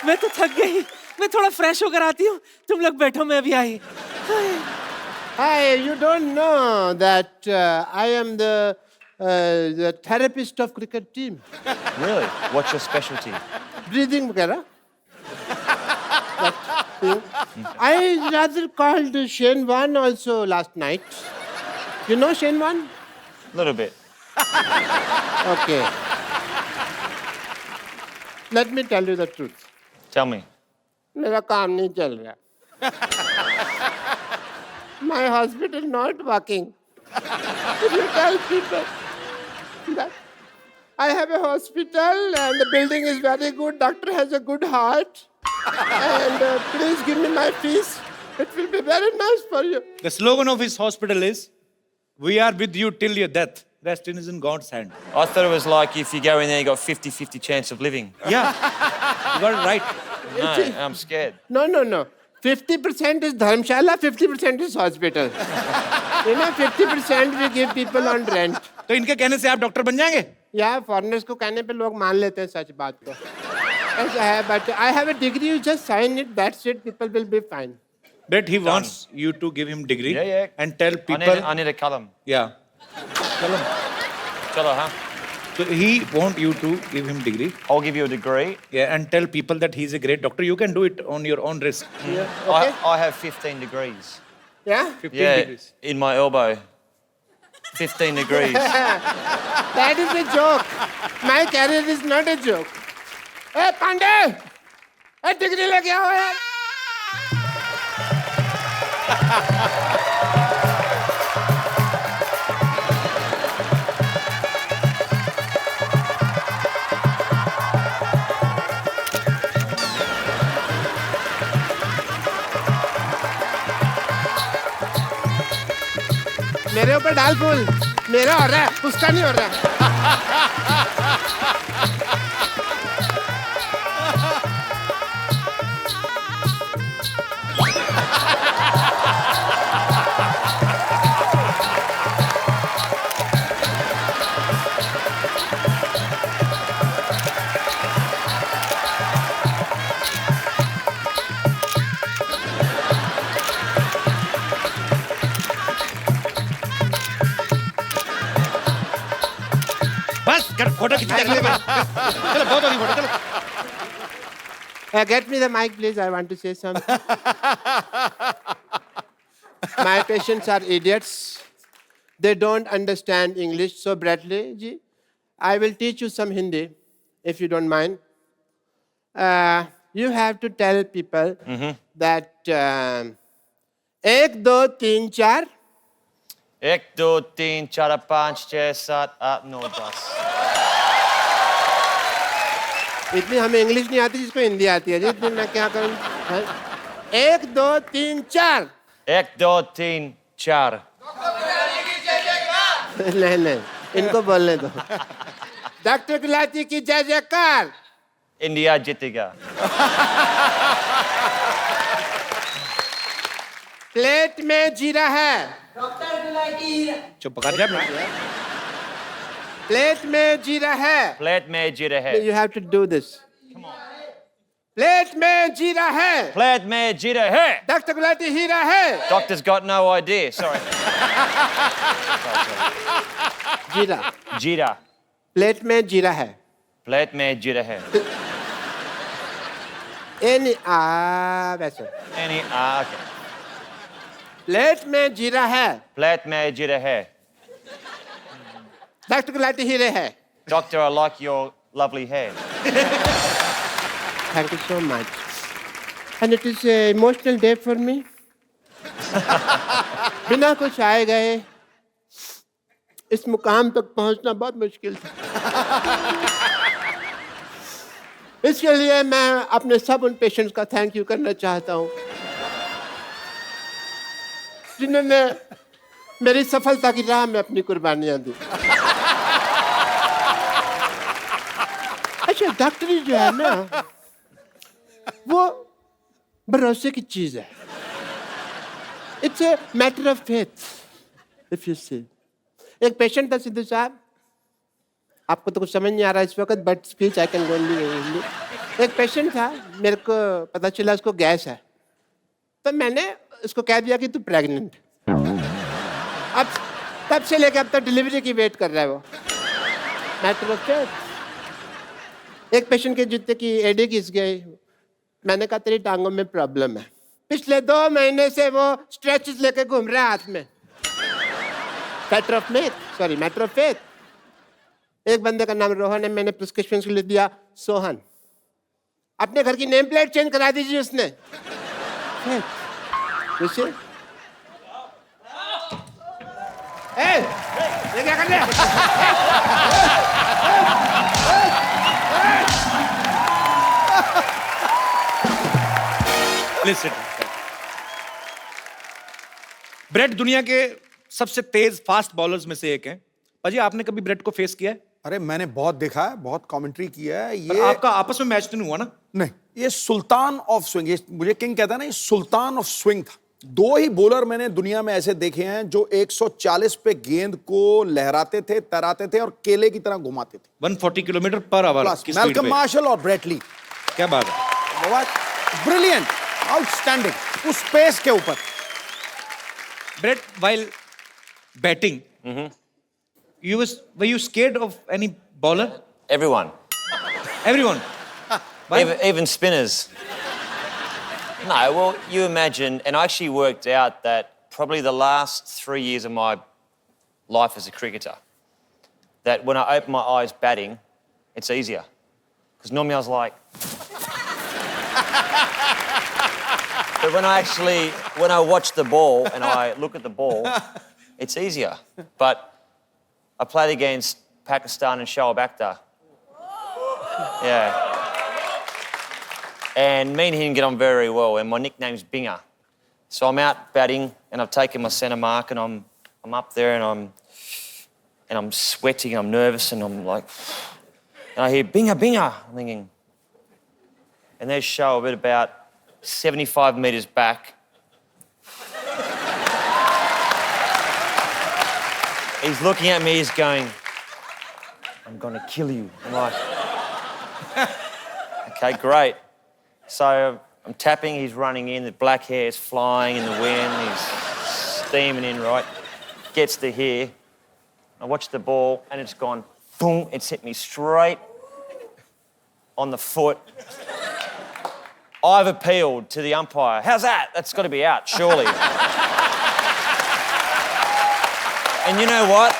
Speaker 8: मैं तो थक गई, मैं थोड़ा फ्रेश होकर आती हूँ, तुम लोग बैठो, मैं अभी आई।
Speaker 9: Hi, you don't know that I am the therapist of cricket team.
Speaker 6: Really? What's your specialty?
Speaker 9: Breathing वगैरह। I rather called Shane Warne also last night. You know Shane Warne?
Speaker 6: Little bit.
Speaker 9: Okay. Let me tell you the truth.
Speaker 6: Tell me.
Speaker 9: मेरा काम नहीं चल रहा। My hospital not working. If you tell people that I have a hospital and the building is very good, doctor has a good heart, and please give me my fees. It will be very nice for you.
Speaker 1: The slogan of his hospital is, "We are with you till your death. Rest is in God's hand."
Speaker 6: I thought it was like if you go in there, you got 50-50 chance of living.
Speaker 1: Yeah, you got it right.
Speaker 6: No, I'm scared.
Speaker 9: No. 50% is dharmshala, 50% is hospital. You know, 50% we give people on rent.
Speaker 1: तो इनके कहने से आप doctor बन जाएंगे?
Speaker 9: या foreigners को कहने पे लोग मान लेते हैं सच बात को। ऐसा है, but I have a degree, you just sign it, that's it, people will be fine.
Speaker 1: But he wants you to give him degree
Speaker 6: Yeah.
Speaker 1: and tell people.
Speaker 6: I need a column.
Speaker 1: Yeah.
Speaker 6: Chalo, huh?
Speaker 1: So he want you to give him degree.
Speaker 6: I'll give you a degree.
Speaker 1: Yeah, and tell people that he's a great doctor. You can do it on your own risk.
Speaker 9: Okay?
Speaker 6: I have 15 degrees.
Speaker 9: Yeah?
Speaker 1: 15 degrees.
Speaker 6: In my elbow. 15 degrees.
Speaker 9: That is a joke. My career is not a joke. Hey, Pandey! Hey, degree लेके आओ यार। मेरे ऊपर डाल फूल, मेरा हो रहा है, उसका नहीं हो रहा।
Speaker 1: बस कर फोटो खींच चलो बस चलो बहुत होगी फोटो चलो
Speaker 9: Get me the mic, please. I want to say something. My patients are idiots. They don't understand English. So, Bradley ji, I will teach you some Hindi, if you don't mind. You have to tell people that 1, 2, 3, 4.
Speaker 6: 1, 2, 3, 4, 5, 6, 7, 8, 9, 10.
Speaker 9: इतनी हमें English नहीं आती जिसको हिंदी आती है जी इतनी मैं क्या करूं 1, 2, 3, 4
Speaker 6: 1, 2, 3, 4.
Speaker 9: नहीं इनको बोलने दो डॉक्टर गुलाटी की जय जयकार
Speaker 6: India जीतेगा.
Speaker 9: प्लेट में जीरा है
Speaker 1: चुप कर जा
Speaker 9: प्लेट में जीरा है
Speaker 6: प्लेट में जीरा है.
Speaker 9: You have to do this. Plate में जीरा है
Speaker 6: प्लेट में जीरा है.
Speaker 9: डॉक्टर गुलाटी हीरा है
Speaker 6: Doctor's got no idea. Sorry.
Speaker 9: जीरा
Speaker 6: जीरा.
Speaker 9: प्लेट में जीरा है
Speaker 6: प्लेट में जीरा है.
Speaker 9: वैसे
Speaker 6: Okay.
Speaker 9: प्लेट में जीरा है
Speaker 6: प्लेट में जीरा है.
Speaker 9: डॉक्टर गुलाटी हीरे है
Speaker 6: Doctor, I like your lovely hair.
Speaker 9: Thank you so much. And it is an emotional day for me. बिना कुछ आए गए इस मुकाम तक पहुंचना बहुत मुश्किल था इसके लिए मैं अपने सब उन पेशेंट्स का थैंक यू करना चाहता हूं जिन्होंने मेरी सफलता की राह में अपनी कुर्बानियां दी अच्छा डॉक्टरी जो है ना वो भरोसे की चीज है it's a matter of faith if you see एक पेशेंट था सिद्धू साहब आपको तो कुछ समझ नहीं आ रहा इस वक्त but speech I can only एक पेशेंट था मेरे को पता चला उसको गैस है तो मैंने उसको कह दिया कि तू प्रेग्नेंट अब तब से लेकर अब तक डिलीवरी की वेट कर रहा है वो मैटर ऑफ फेथ एक पेशेंट के जूते की एडी घिस गई मैंने कहा तेरी टांगों में प्रॉब्लम है पिछले 2 महीने से वो स्ट्रेचेस लेके घूम रहा है हाथ में मैटर ऑफ फेथ एक बंदे का नाम रोहन है मैंने प्रिस्क्रिप्शन के लिए दिया सोहन अपने घर की नेम प्लेट चेंज करा दीजिए उसने ये क्या कर रहे
Speaker 1: ब्रेट दुनिया के सबसे तेज फास्ट बॉलर्स में से एक है पाजी आपने कभी ब्रेट को फेस किया है
Speaker 2: अरे मैंने बहुत देखा है बहुत कमेंट्री किया है
Speaker 1: पर
Speaker 2: ये
Speaker 1: आपका आपस में मैच तो नहीं हुआ ना
Speaker 2: नहीं ये सुल्तान ऑफ स्विंग ये मुझे किंग कहता है ना ये सुल्तान ऑफ स्विंग था 2 ही बॉलर मैंने दुनिया में ऐसे देखे हैं जो 140 पे गेंद को लहराते थे तैराते थे और केले की तरह घुमाते थे
Speaker 1: 140 kilometre per hour
Speaker 2: Malcolm martial और ब्रेट ली
Speaker 1: क्या बात है
Speaker 2: ब्रिलियंट आउटस्टैंडिंग उस पेस के ऊपर
Speaker 1: bread while batting were you scared of any bowler
Speaker 6: Everyone.
Speaker 1: everyone Why?
Speaker 6: Even spinners. No, well, you imagine, and I actually worked out that probably the last 3 years of my life as a cricketer, that when I open my eyes batting, it's easier. Because normally I was like... But when I watch the ball and I look at the ball, it's easier. But I played against Pakistan and Shoaib Akhtar. Yeah. And me and him get on very well, and my nickname's Binger. So I'm out batting, and I've taken my centre mark, and I'm up there, and I'm sweating, and I'm nervous, and I'm like, and I hear Binger, Binger. I'm thinking, and there's Shoaib at about 75 metres back. He's looking at me, he's going, I'm gonna kill you. I'm like, okay, great. So I'm tapping, he's running in, the black hair is flying in the wind, he's steaming in, right? Gets to here. I watch the ball, and it's gone boom, it's hit me straight on the foot. I've appealed to the umpire. How's that? That's got to be out, surely. And you know what?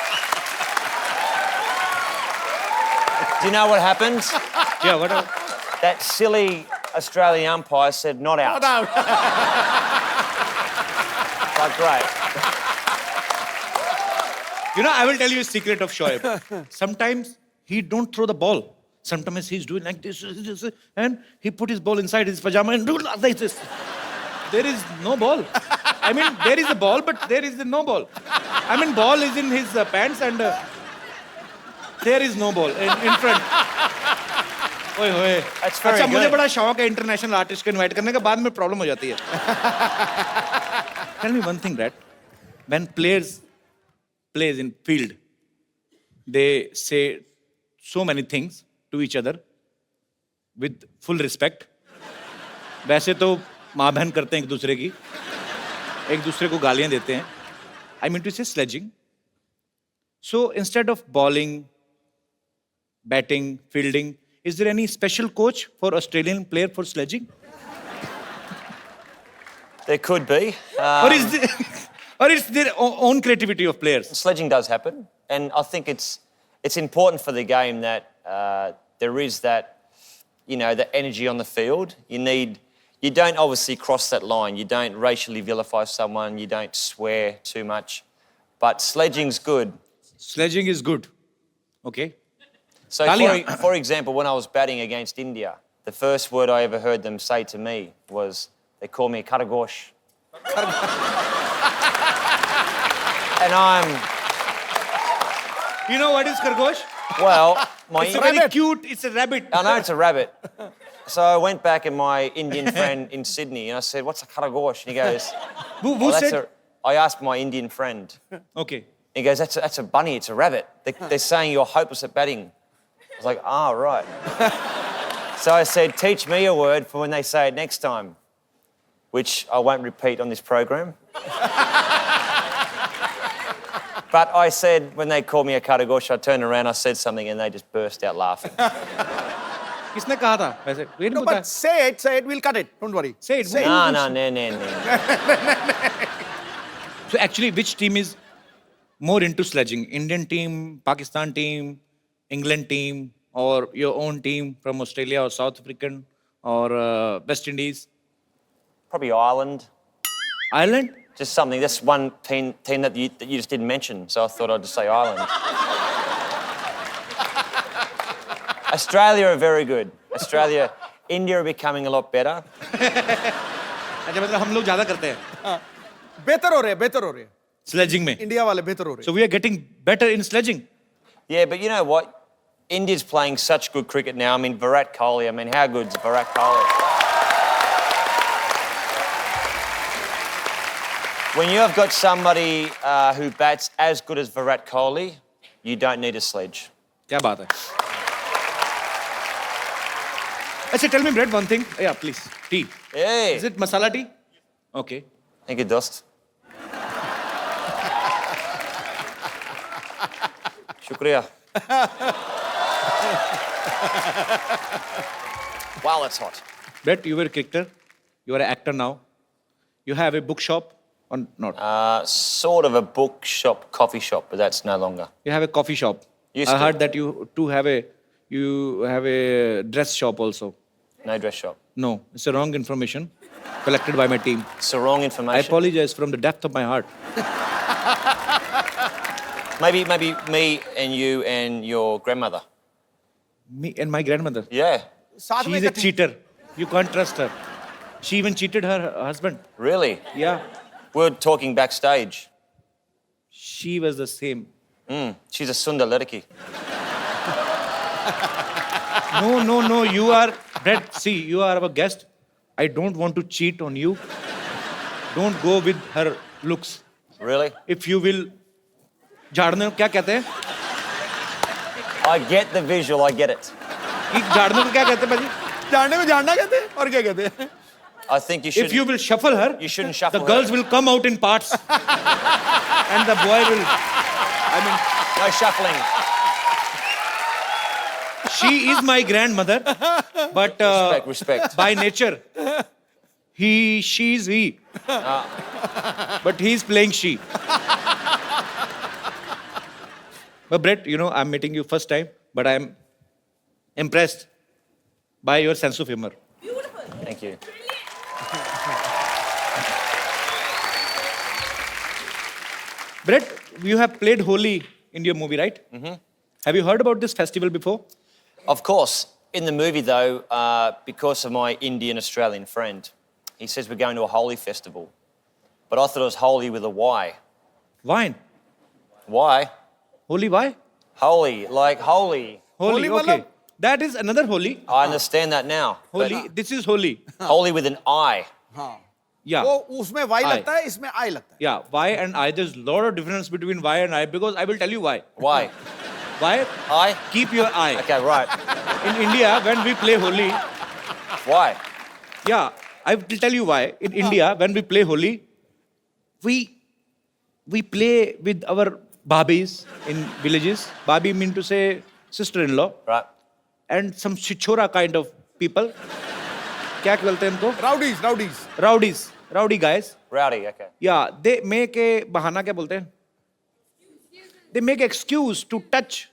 Speaker 6: Do you know what happened?
Speaker 1: Yeah, what?
Speaker 6: That silly Australian umpire said not out.
Speaker 2: Not out.
Speaker 6: Like, great.
Speaker 1: You know, I will tell you a secret of Shoaib. Sometimes he don't throw the ball. Sometimes he's doing like this, and he put his ball inside his pajama and do like this. There is no ball. I mean, there is a ball, but there is no ball. I mean, ball is in his pants and there is no ball in front. ओए होए।
Speaker 6: That's very
Speaker 1: अच्छा, मुझे
Speaker 6: good.
Speaker 1: बड़ा शौक है international artist को invite करने का, बाद में प्रॉब्लम हो जाती है। Tell me one thing, Brad. When players plays in field, they say so many things to each other with full respect. वैसे तो माँ बहन करते हैं एक दूसरे को गालियां देते हैं. I mean to say sledging. So instead of bowling, batting, fielding, is there any special coach for Australian player for sledging?
Speaker 6: There could be.
Speaker 1: Or it's their own creativity of players?
Speaker 6: Sledging does happen, and I think it's important for the game that there is that, you know, the energy on the field. You don't obviously cross that line. You don't racially vilify someone. You don't swear too much. But sledging's good.
Speaker 1: Sledging is good. Okay.
Speaker 6: So,
Speaker 1: Talia.
Speaker 6: for example, when I was batting against India, the first word I ever heard them say to me was, they call me Karagosh. And
Speaker 1: You know what is Khargosh?
Speaker 6: well,
Speaker 1: It's a very cute, it's a rabbit.
Speaker 6: I know it's a rabbit. So I went back and my Indian friend in Sydney and I said, what's a Karagosh? And he goes,
Speaker 1: Who
Speaker 6: "Oh,
Speaker 1: said?
Speaker 6: I asked my Indian friend.
Speaker 1: Okay.
Speaker 6: He goes, that's a bunny, it's a rabbit. They're saying you're hopeless at batting. I was like, right. So I said, teach me a word for when they say it next time, which I won't repeat on this program. But I said, when they called me a Karagosh, I turned around, I said something, and they just burst out laughing.
Speaker 1: किसने कहा था वैसे? Wait,
Speaker 2: No, but say it, we'll cut it. Don't worry.
Speaker 1: Say it.
Speaker 6: No.
Speaker 1: So actually, which team is more into sledging? Indian team, Pakistan team, England team, or your own team from Australia or South African or West Indies?
Speaker 6: Probably Ireland.
Speaker 1: Ireland?
Speaker 6: Just something. That's one team that you just didn't mention, so I thought I'd just say Ireland. Australia are very good. India are becoming a lot better.
Speaker 1: अच्छा मतलब हम लोग ज़्यादा करते हैं
Speaker 2: बेहतर हो रहे हैं
Speaker 1: sledging में.
Speaker 2: इंडिया वाले बेहतर हो रहे हैं
Speaker 1: So we are getting better in sledging.
Speaker 6: Yeah, but you know what? India's playing such good cricket now. I mean, Virat Kohli. I mean, how good's Virat Kohli? When you have got somebody who bats as good as Virat Kohli, you don't need a sledge.
Speaker 1: क्या बात है? अच्छा, tell me, Brad, one thing. Yeah, please. Tea.
Speaker 6: Hey.
Speaker 1: Is it masala tea? Okay.
Speaker 6: Thank you, Dost. Shukriya. Wow, that's hot.
Speaker 1: Brad, you were a cricketer. You are an actor now. You have a bookshop or not?
Speaker 6: Sort of a bookshop, coffee shop, but that's no longer.
Speaker 1: You have a coffee shop.
Speaker 6: Used
Speaker 1: I
Speaker 6: to.
Speaker 1: heard that you have a dress shop also.
Speaker 6: No dress shop.
Speaker 1: No, it's a wrong information collected by my team.
Speaker 6: It's the wrong
Speaker 1: I
Speaker 6: information.
Speaker 1: apologize from the depth of my heart.
Speaker 6: Maybe me and you and your grandmother.
Speaker 1: Me and my grandmother.
Speaker 6: Yeah.
Speaker 2: साथ में
Speaker 1: She's a cheater. You can't trust her. She even cheated her husband.
Speaker 6: Really?
Speaker 1: Yeah.
Speaker 6: We were talking backstage.
Speaker 1: She was the same.
Speaker 6: She's a Sundar Ladaki.
Speaker 1: No. You are, Brad, see, you are our guest. I don't want to cheat on you. Don't go with her looks.
Speaker 6: Really?
Speaker 1: If you will, झाड़ने को क्या कहते हैं?
Speaker 6: I get the visual, I get it.
Speaker 1: कि झाड़ने को क्या कहते हैं भाजी?
Speaker 2: जानने में जानना कहते हैं और क्या कहते हैं
Speaker 6: I think you should.
Speaker 1: If you will shuffle her,
Speaker 6: You shouldn't shuffle
Speaker 1: the
Speaker 6: her.
Speaker 1: girls will come out in parts. And the boy will, I mean,
Speaker 6: No shuffling.
Speaker 1: She is my grandmother, but
Speaker 6: Respect.
Speaker 1: by nature, she's he. But he's playing she. But Brett, you know, I'm meeting you first time, but I'm impressed by your sense of humor.
Speaker 6: Thank you.
Speaker 1: Brett, you have played Holi in your movie, right? Mm-hmm. Have you heard about this festival before?
Speaker 6: Of course. In the movie, though, because of my Indian Australian friend, he says we're going to a Holi festival. But I thought it was holy with a Y.
Speaker 1: Wine.
Speaker 6: Why?
Speaker 1: Holi, why?
Speaker 6: Holy, like holy.
Speaker 1: Holi,
Speaker 2: Holi
Speaker 1: okay.
Speaker 2: matlab?
Speaker 1: That is another Holi.
Speaker 6: I understand that now. but
Speaker 1: Holi, this is Holi.
Speaker 6: holy with an I.
Speaker 2: हाँ
Speaker 1: Yeah.
Speaker 2: वो उसमें Y
Speaker 1: I.
Speaker 2: लगता है, इसमें I लगता है.
Speaker 1: Yeah, Y and I, there's a lot of difference between Y and I because I will tell you why.
Speaker 6: Why?
Speaker 1: Why?
Speaker 6: I?
Speaker 1: Keep your eye.
Speaker 6: Okay, right.
Speaker 1: In India, when we play Holi,
Speaker 6: Why?
Speaker 1: yeah, I will tell you why. In India, when we play Holi, we play with our babis in villages. Babi mean to say sister-in-law.
Speaker 6: Right.
Speaker 1: And some chichora kind of people. क्या बोलते हैं इनको?
Speaker 2: Rowdies.
Speaker 1: Rowdy guys.
Speaker 6: Rowdy, okay.
Speaker 1: Yeah, they make a bahana क्या बोलते हैं? They make excuse to touch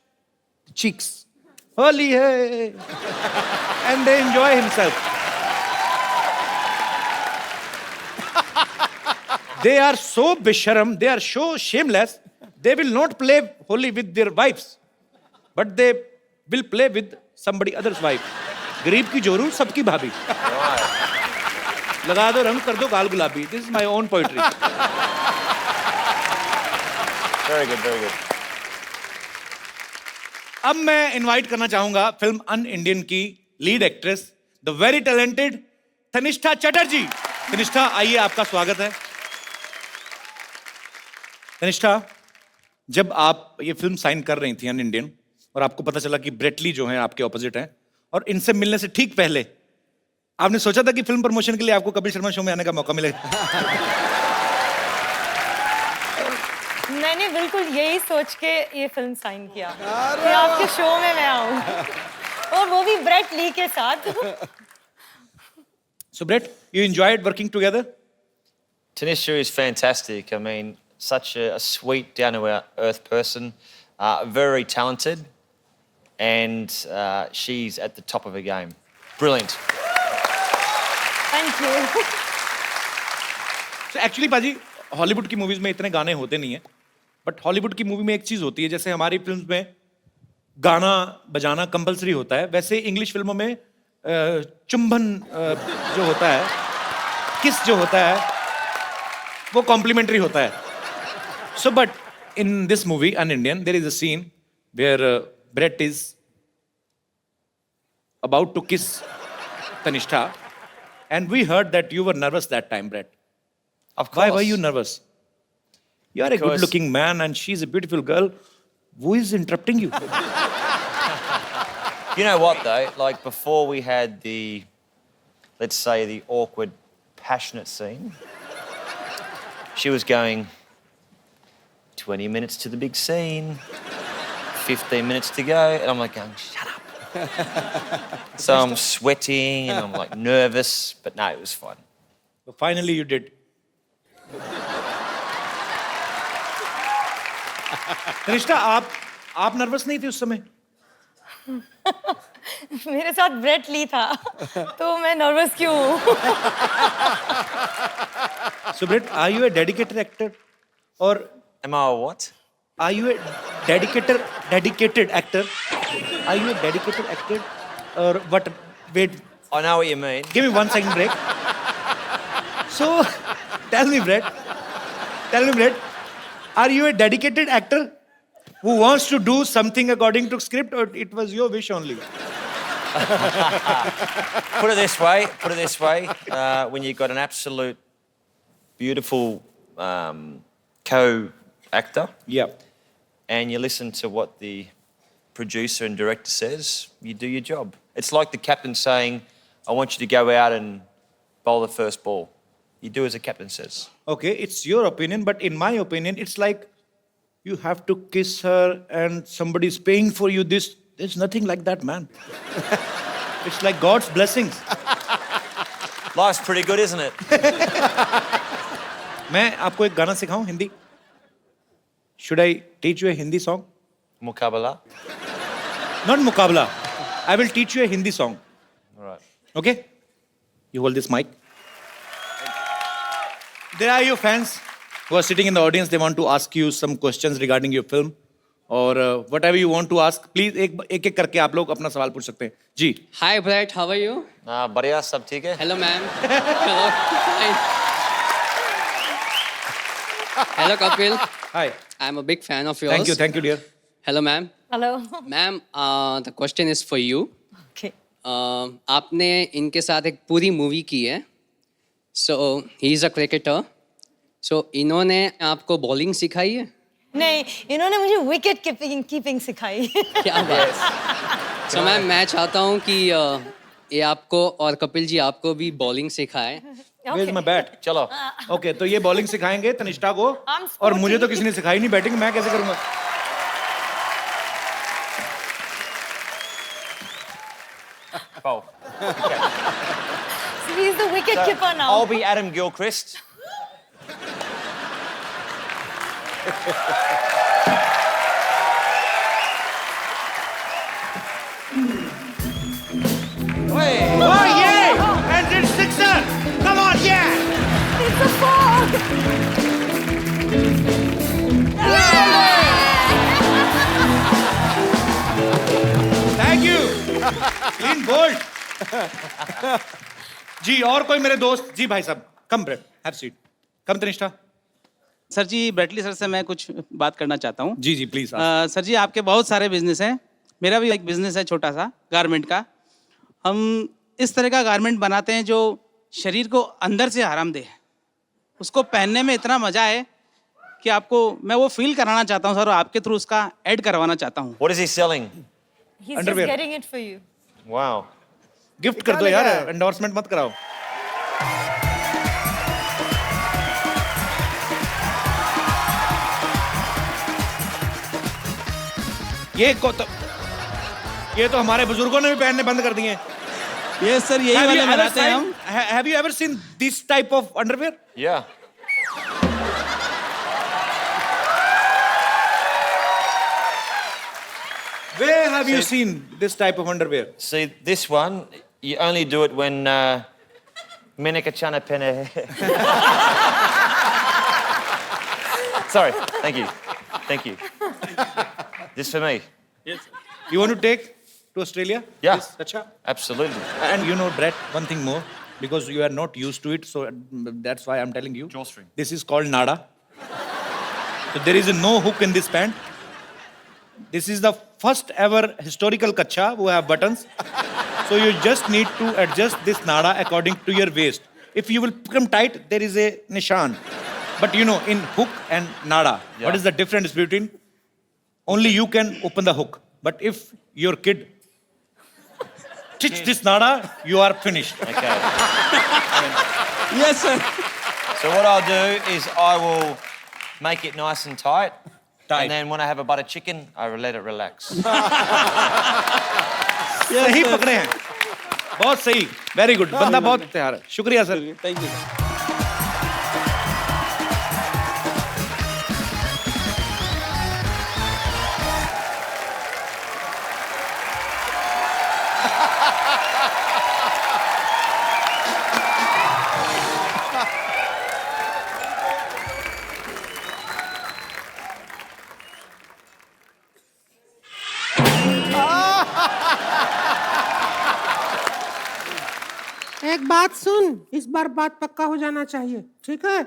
Speaker 1: cheeks. Holi hai. And they enjoy himself. They are so bisharam, they are so shameless, they will not play Holi with their wives. But they will play with somebody other's wife. गरीब की जोरू सबकी भाभी. लगा दो रंग कर दो गाल गुलाबी. This is my own poetry.
Speaker 6: Very good, very good.
Speaker 1: अब मैं इनवाइट करना चाहूंगा फिल्म अन इंडियन की lead actress the very talented Tanishtha Chatterjee. Tanishtha आइए, आपका स्वागत है. तनिष्ठा, जब आप ये फिल्म साइन कर रही थी अन इंडियन और आपको पता चला कि ब्रेट ली जो है आपके ऑपोजिट हैं और इनसे मिलने से ठीक पहले आपने सोचा था कि फिल्म प्रमोशन के लिए आपको कपिल शर्मा शो में आने का मौका मिलेगा?
Speaker 10: मैंने बिल्कुल यही सोच के ये फिल्म साइन किया कि आपके शो में मैं आऊं और वो भी ब्रेट ली के साथ.
Speaker 1: So Brett, you enjoyed working together?
Speaker 6: Tanisha is fantastic. I mean, such a sweet, down-to-earth person, very talented, and she's at the top of her game. Brilliant.
Speaker 10: Thank you.
Speaker 1: So actually पाजी, Hollywood की movies में इतने गाने होते नहीं है, but Hollywood की movie में एक चीज होती है, जैसे हमारी फिल्म्स में गाना बजाना कंपलसरी होता है, वैसे इंग्लिश फिल्मों में चुंबन जो होता है, किस जो होता है, वो कॉम्प्लीमेंट्री होता है. So but in this movie Unindian there is a scene where Brett is about to kiss Tannishtha and we heard that you were nervous that time, Brett.
Speaker 6: Of course.
Speaker 1: Why were you nervous? You are a
Speaker 6: Because-
Speaker 1: good-looking man and she's a beautiful girl. Who is interrupting you?
Speaker 6: You know what, though? Like, before we had the, let's say, the awkward, passionate scene, she was going, 20 minutes to the big scene, 15 minutes to go, and I'm like going, shut up. So I'm sweating and I'm like nervous, but no, it was fun.
Speaker 1: But finally you did. Tanishtha, आप nervous नहीं थे उस समय?
Speaker 10: मेरे साथ Brett Lee था तो मैं नर्वस क्यों हूँ?
Speaker 1: So Brett, are you a dedicated actor? Or
Speaker 6: Am I a what?
Speaker 1: are you a dedicated actor? Are you a dedicated actor? Or what? Wait,
Speaker 6: I know what you mean.
Speaker 1: give me 1 second break. So, tell me, Brett, are you a dedicated actor who wants to do something according to script, or it was your wish only?
Speaker 6: Put it this way, when you've got an absolute beautiful co-actor
Speaker 1: Yeah.
Speaker 6: and you listen to what the producer and director says, you do your job. It's like the captain saying, I want you to go out and bowl the first ball. You do as the captain says.
Speaker 1: Okay, it's your opinion, but in my opinion, it's like you have to kiss her and somebody's paying for you this It's nothing like that, man. It's like God's blessings.
Speaker 6: Life's pretty good, isn't it?
Speaker 1: मैं आपको एक गाना सिखाऊं Hindi? Should I teach you a Hindi song?
Speaker 6: Mukabala.
Speaker 1: Not मुकाबला. I will teach you a Hindi song.
Speaker 6: All right.
Speaker 1: Okay? You hold this mic. There are your fans who are sitting in the audience. They want to ask you some questions regarding your film. और whatever you want to ask, please एक एक करके आप लोग अपना सवाल पूछ सकते हैं. जी.
Speaker 8: Hi Brett, how are you?
Speaker 6: बढ़िया, सब ठीक है?
Speaker 8: Hello ma'am. Hello. Fine. Hello Kapil.
Speaker 1: Hi.
Speaker 8: I'm a big fan of yours.
Speaker 1: Thank you, dear.
Speaker 8: Hello ma'am.
Speaker 10: Hello
Speaker 8: Ma'am, the question is for you.
Speaker 10: Okay
Speaker 8: आपने इनके साथ एक पूरी movie की है. So he is a cricketer. So इन्होंने आपको bowling सिखाई है?
Speaker 10: नहीं इन्होंने मुझे विकेट कीपिंग सिखाई
Speaker 8: क्या बात. So मैम मैं चाहता हूँ कि ये आपको और कपिल जी आपको भी बॉलिंग सिखाए.
Speaker 1: Where's my bat?
Speaker 6: चलो.
Speaker 1: Okay, तो ये बॉलिंग सिखाएंगे तनिष्ठा को.
Speaker 10: I'm
Speaker 1: और मुझे तो
Speaker 10: sporty.
Speaker 1: किसी ने सिखाई नहीं बैटिंग, मैं कैसे करूंगा?
Speaker 6: Bowl.
Speaker 10: So he's the wicket keeper now.
Speaker 6: I'll be Adam Gilchrist.
Speaker 1: Oh yeah! And it's sixer. Come on, yeah!
Speaker 10: It's a four.
Speaker 1: Thank you. Clean bold. जी और कोई मेरे दोस्त जी भाई साहब come Brad have seat come Tannishtha.
Speaker 11: Sir ji Brett Lee sir से मैं कुछ बात करना चाहता हूँ.
Speaker 1: जी प्लीज.
Speaker 11: सर जी आपके बहुत सारे बिजनेस हैं. मेरा भी एक बिजनेस है छोटा सा गारमेंट का. हम इस तरह का गारमेंट बनाते हैं जो शरीर को अंदर से आराम दे, उसको पहनने में इतना मजा है कि आपको मैं वो फील कराना चाहता हूँ सर, और आपके थ्रू उसका ऐड करवाना चाहता हूँ.
Speaker 6: What is he selling?
Speaker 10: He's
Speaker 1: Underwear.
Speaker 10: just getting it for you.
Speaker 6: Wow.
Speaker 1: Gift कर दो यार, एंडोर्समेंट मत कराओ. ये तो हमारे बुजुर्गों ने भी पहनने बंद कर दिए हैं.
Speaker 11: ये सर यही वाले बनाते हैं हम.
Speaker 1: Have you ever seen this type of underwear?
Speaker 6: Yeah.
Speaker 1: Where have you seen this type of underwear?
Speaker 6: See, this one, you only do it when Menika Chana Pene. Sorry, thank you. Thank you. This for me.
Speaker 1: You want to take to Australia?
Speaker 6: Yeah.
Speaker 1: Yes, acha.
Speaker 6: Absolutely.
Speaker 1: And you know, Brett, one thing more, because you are not used to it, so that's why I'm telling you.
Speaker 6: Drawstring.
Speaker 1: This is called nada. So there is no hook in this pant. This is the first ever historical kacha who have buttons. So you just need to adjust this nada according to your waist. If you will become tight, there is a nishan. But you know, in hook and nada, what is the difference between? Only you can open the hook. But if your kid stitch this nada, you are finished.
Speaker 6: Okay.
Speaker 11: Yes sir.
Speaker 6: So what I'll do is I will make it nice and tight.
Speaker 1: Tight.
Speaker 6: And then when I have a butter chicken, I will let it relax.
Speaker 1: सही पकड़े हैं. बहुत सही. Very good. बंदा बहुत तैयार है. शुक्रिया सर.
Speaker 11: Thank you.
Speaker 9: एक बात सुन, इस बार बात पक्का हो जाना चाहिए, ठीक है?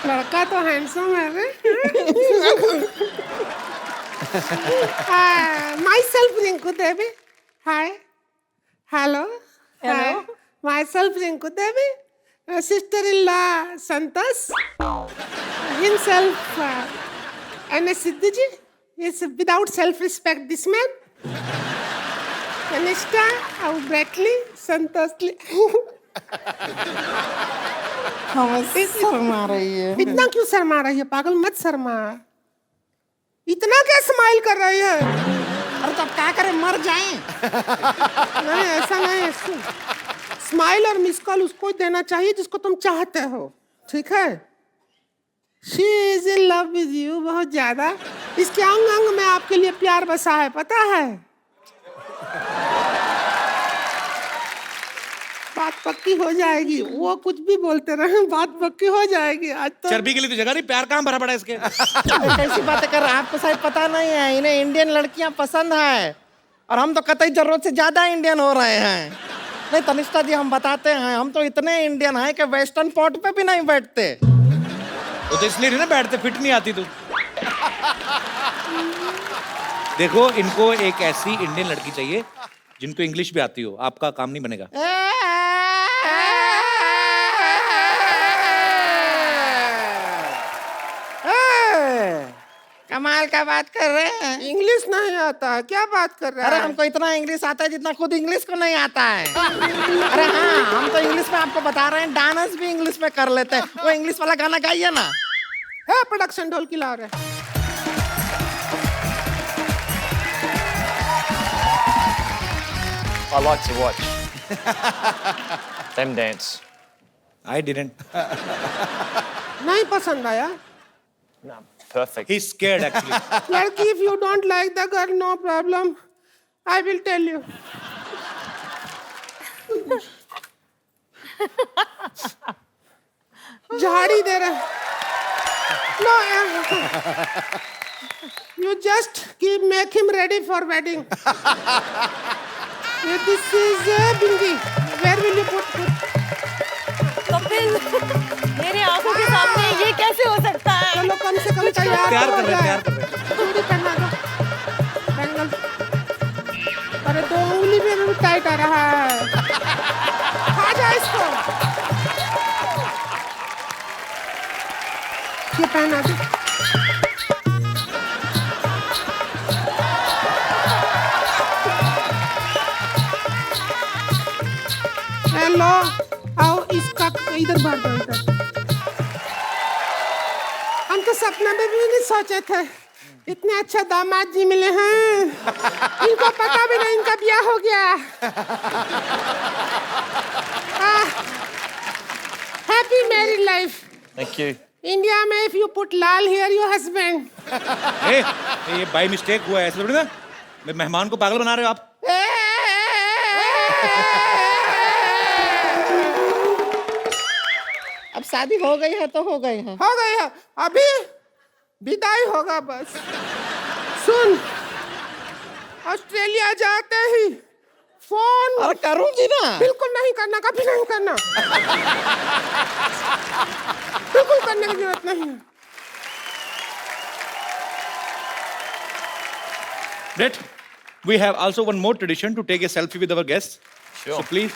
Speaker 9: लड़का तो हैंडसम है रे. Myself Rinku Devi. Hi. Hello.
Speaker 10: Hello.
Speaker 9: Myself Rinku Devi. Sister-in-law Santas. Himself N.S. Siddhuji is without self-respect. This man. Kanishka, Bradley, Santosli. Sharma रही है. इतना क्यों शर्मा रही है? पागल मत शर्मा. इतना क्या स्माइल कर रही है? अरे तब क्या करें, मर जाएं? नहीं ऐसा नहीं, स्माइल और मिस कॉल उसको ही देना चाहिए जिसको तुम चाहते हो, ठीक है? She is in love with you बहुत ज्यादा, इसके अंग अंग में आपके लिए प्यार बसा है, पता है? बात पक्की हो जाएगी, वो कुछ भी बोलते रहे, बात पक्की हो जाएगी। आज तो
Speaker 1: चर्बी के लिए तो जगह नहीं, प्यार कहाँ भरा पड़ा है इसके।
Speaker 8: कैसी बातें कर रहे हैं, आपको शायद पता नहीं है, इन्हें इंडियन लड़कियां पसंद है और हम तो कतई जरूरत से ज्यादा इंडियन हो रहे हैं। नहीं तनिष्ठा जी, हम बताते हैं, हम तो इतने इंडियन हैं कि वेस्टर्न पोर्ट पे भी नहीं बैठते।
Speaker 1: वो तो इसलिए नहीं ना बैठते, फिट नहीं आती तू। देखो, इनको एक ऐसी इंडियन लड़की चाहिए जिनको इंग्लिश भी आती हो, आपका काम नहीं बनेगा।
Speaker 8: कमाल का बात कर रहे हैं।
Speaker 9: इंग्लिश नहीं आता है, क्या बात कर रहे हैं?
Speaker 8: अरे हमको इतना इंग्लिश आता है जितना खुद इंग्लिश को नहीं आता है। अरे हाँ, हम तो इंग्लिश में आपको बता रहे हैं, डांस भी इंग्लिश में कर लेते हैं। वो इंग्लिश वाला गाना गाइए ना।
Speaker 9: है प्रोडक्शन ढोल की ला रहे।
Speaker 6: I like to watch them dance.
Speaker 1: I didn't.
Speaker 9: नहीं पसंद आया?
Speaker 6: No, perfect.
Speaker 1: He's scared actually.
Speaker 9: लड़की, if you don't like the girl, no problem. I will tell you. झाड़ी दे रहे। No, you just make him ready for wedding. This is Bingi. Where will you put?
Speaker 10: Kapil, मेरे आंखों के सामने ये कैसे हो सकता है?
Speaker 9: चलो कम से कम तैयार
Speaker 1: प्यार कर रहे हैं,
Speaker 9: जाए।
Speaker 1: प्यार कर रहे हैं।
Speaker 9: चूड़ी पहना दो, बैंगल। अरे 2 उंगली में भी टाइट आ रहा है। खा जा इसको। ये पहना दो। हेलो, आओ इसका इधर भर दो, इधर। हम तो सपने में भी नहीं सोचे थे इतने अच्छे दामाद जी मिले हैं। इनको पता भी नहीं इनका ब्याह हो गया। Happy married life.
Speaker 6: Thank you.
Speaker 9: India में इफ यू पुट लाल हियर योर हस्बैंड।
Speaker 1: ये बाय मिस्टेक हुआ है, ऐसा थोड़ी ना। मेहमान को पागल बना रहे हो आप।
Speaker 8: अब शादी हो गई है तो हो गई है।
Speaker 9: हो गई है, अभी विदाई होगा बस। सुन, ऑस्ट्रेलिया जाते ही फोन।
Speaker 8: अरे करूंगी ना।
Speaker 9: बिल्कुल नहीं करना, कभी नहीं करना। बिल्कुल करने की जरूरत नहीं है।
Speaker 1: Brett, we have also one more tradition to take a selfie with our guests.
Speaker 6: Sure.
Speaker 1: So please.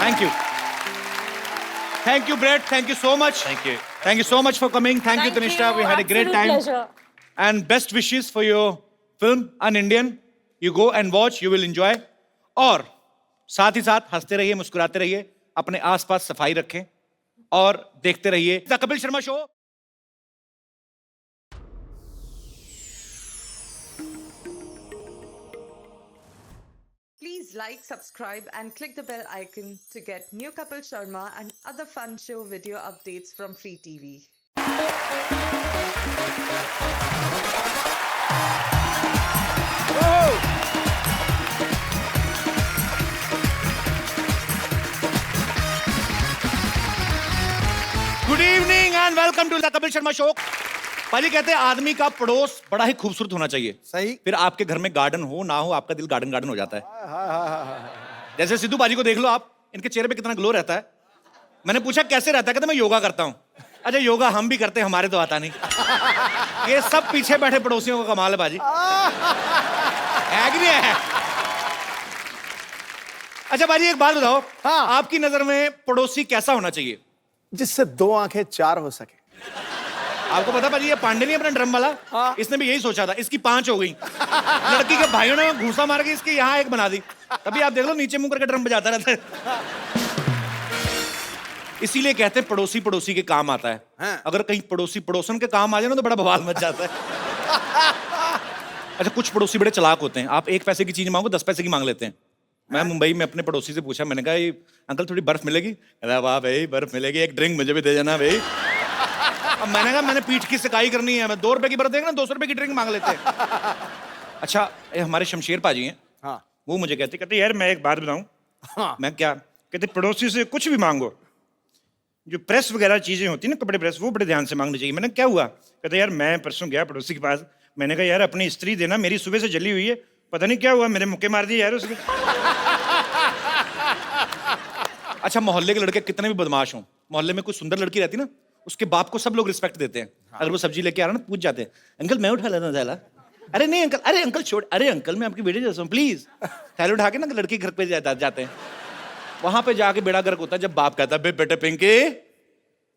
Speaker 1: Thank you. Thank you, Brett. Thank you so much.
Speaker 6: Thank you.
Speaker 1: Thank you so much for coming. Thank you, Tanisha. We had a great
Speaker 10: Absolute
Speaker 1: time.
Speaker 10: pleasure.
Speaker 1: And best wishes for your film, An Indian. You go and watch. You will enjoy. और साथ ही साथ हंसते रहिए, मुस्कुराते रहिए, अपने आसपास सफाई रखें और देखते रहिए the Kapil Sharma show.
Speaker 12: Please like, subscribe and click the bell icon to get new Kapil Sharma and other fun show video updates from Free TV.
Speaker 1: Good evening and welcome to the Kapil Sharma show. पाजी कहते हैं आदमी का पड़ोस बड़ा ही खूबसूरत होना चाहिए।
Speaker 2: सही।
Speaker 1: फिर आपके घर में गार्डन हो ना हो, आपका दिल गार्डन गार्डन हो जाता है। जैसे सिद्धू पाजी को देख लो आप, इनके चेहरे पे कितना ग्लो रहता है। मैंने पूछा कैसे रहता है, कहते मैं योगा करता हूँ। अच्छा, योगा हम भी करते हैं, हमारे तो आता नहीं। ये सब पीछे बैठे पड़ोसियों का कमाल है बाजी। है कि नहीं है? अच्छा बाजी, एक बात बताओ।
Speaker 2: हाँ।
Speaker 1: आपकी नजर में पड़ोसी कैसा होना चाहिए?
Speaker 2: जिससे 2 आंखें 4 हो सके।
Speaker 1: आपको पता पाजी, ये पांडे नहीं अपना ड्रम वाला,
Speaker 2: हाँ।
Speaker 1: इसने भी यही सोचा था, इसकी 5 हो गई। लड़की के भाइयों ने घूसा मार के इसके यहाँ 1 बना दी। तभी आप देख लो नीचे मुंह करके ड्रम बजाता रहता है। इसीलिए कहते हैं पड़ोसी पड़ोसी के काम आता है।
Speaker 2: हाँ।
Speaker 1: अगर कहीं पड़ोसी पड़ोसन के काम आ जाए ना तो बड़ा बवाल मच जाता है। अच्छा, कुछ पड़ोसी बड़े चालाक होते हैं। आप 1 पैसे की चीज मांगो 10 पैसे की मांग लेते हैं। मैं मुंबई में अपने पड़ोसी से पूछा, मैंने कहा, अंकल थोड़ी बर्फ मिलेगी? कहता वाह भाई बर्फ मिलेगी, एक ड्रिंक मुझे भी दे देना भाई। अब मैंने कहा मैंने पीठ की सिकाई करनी है, मैं 2 रुपए की बर्फ देगा ना 200 रुपए की ड्रिंक मांग लेते हैं। अच्छा, ये हमारे शमशेर पाजी हैं।
Speaker 2: हाँ।
Speaker 1: वो मुझे कहते यार मैं एक बात बताऊं।
Speaker 2: हाँ।
Speaker 1: मैं क्या? कहते पड़ोसी से कुछ भी मांगो, जो प्रेस वगैरह चीजें होती है ना, कपड़े प्रेस, वो बड़े ध्यान से मांगनी चाहिए। मैंने क्या हुआ? कहते यार मैं परसों गया पड़ोसी के पास, मैंने कहा यार अपनी स्त्री देना, मेरी सुबह से जली हुई है, पता नहीं क्या हुआ, मेरे मुक्के मार दिए यार उसने। अच्छा, मोहल्ले के लड़के कितने भी बदमाश हों, मोहल्ले में कोई सुंदर लड़की रहती ना, उसके बाप को सब लोग रिस्पेक्ट देते हैं। अगर वो सब्जी लेके आ रहा ना, पूछ जाते हैं अंकल मैं उठा लेता थैला। अरे नहीं अंकल, अरे अंकल छोड़, अरे अंकल मैं आपकी बेटे जैसा हूँ प्लीज। थैला उठा के ना लड़की घर पे जाते हैं। वहां पे जाके बेड़ा गर्क होता है जब बाप कहता है बे बेटे पिंकी,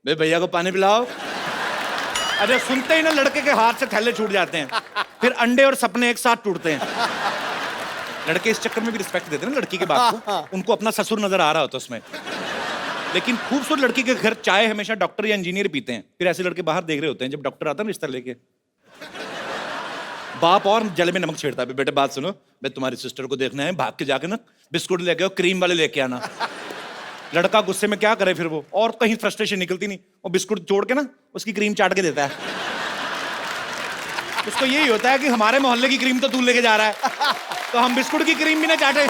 Speaker 1: बे भैया को पानी पिलाओ। अरे सुनते ही ना लड़के के हाथ से थैले छूट जाते हैं, फिर अंडे और सपने एक साथ टूटते हैं। लड़के इस चक्कर में भी रिस्पेक्ट देते हैं ना लड़की के बाप को, उनको अपना ससुर नजर आ रहा होता है उसमें। लेकिन खूबसूरत लड़की के घर चाय हमेशा डॉक्टर या इंजीनियर पीते हैं, फिर ऐसे लड़के बाहर देख रहे होते हैं जब डॉक्टर आता है ना रिश्ता लेके। बाप और जले में नमक छेड़ता है, बेटे बात सुनो, मैं तुम्हारी सिस्टर को देखना है, भाग के जाके ना बिस्कुट लेके आओ, क्रीम वाले लेके आना। लड़का गुस्से में क्या करे फिर वो, और कहीं फ्रस्ट्रेशन निकलती नहीं, वो बिस्कुट जोड़ के ना उसकी क्रीम चाट के देता है। उसको यही होता है कि हमारे मोहल्ले की क्रीम तो तू लेके जा रहा है, तो हम बिस्कुट की क्रीम भी ना चाटे।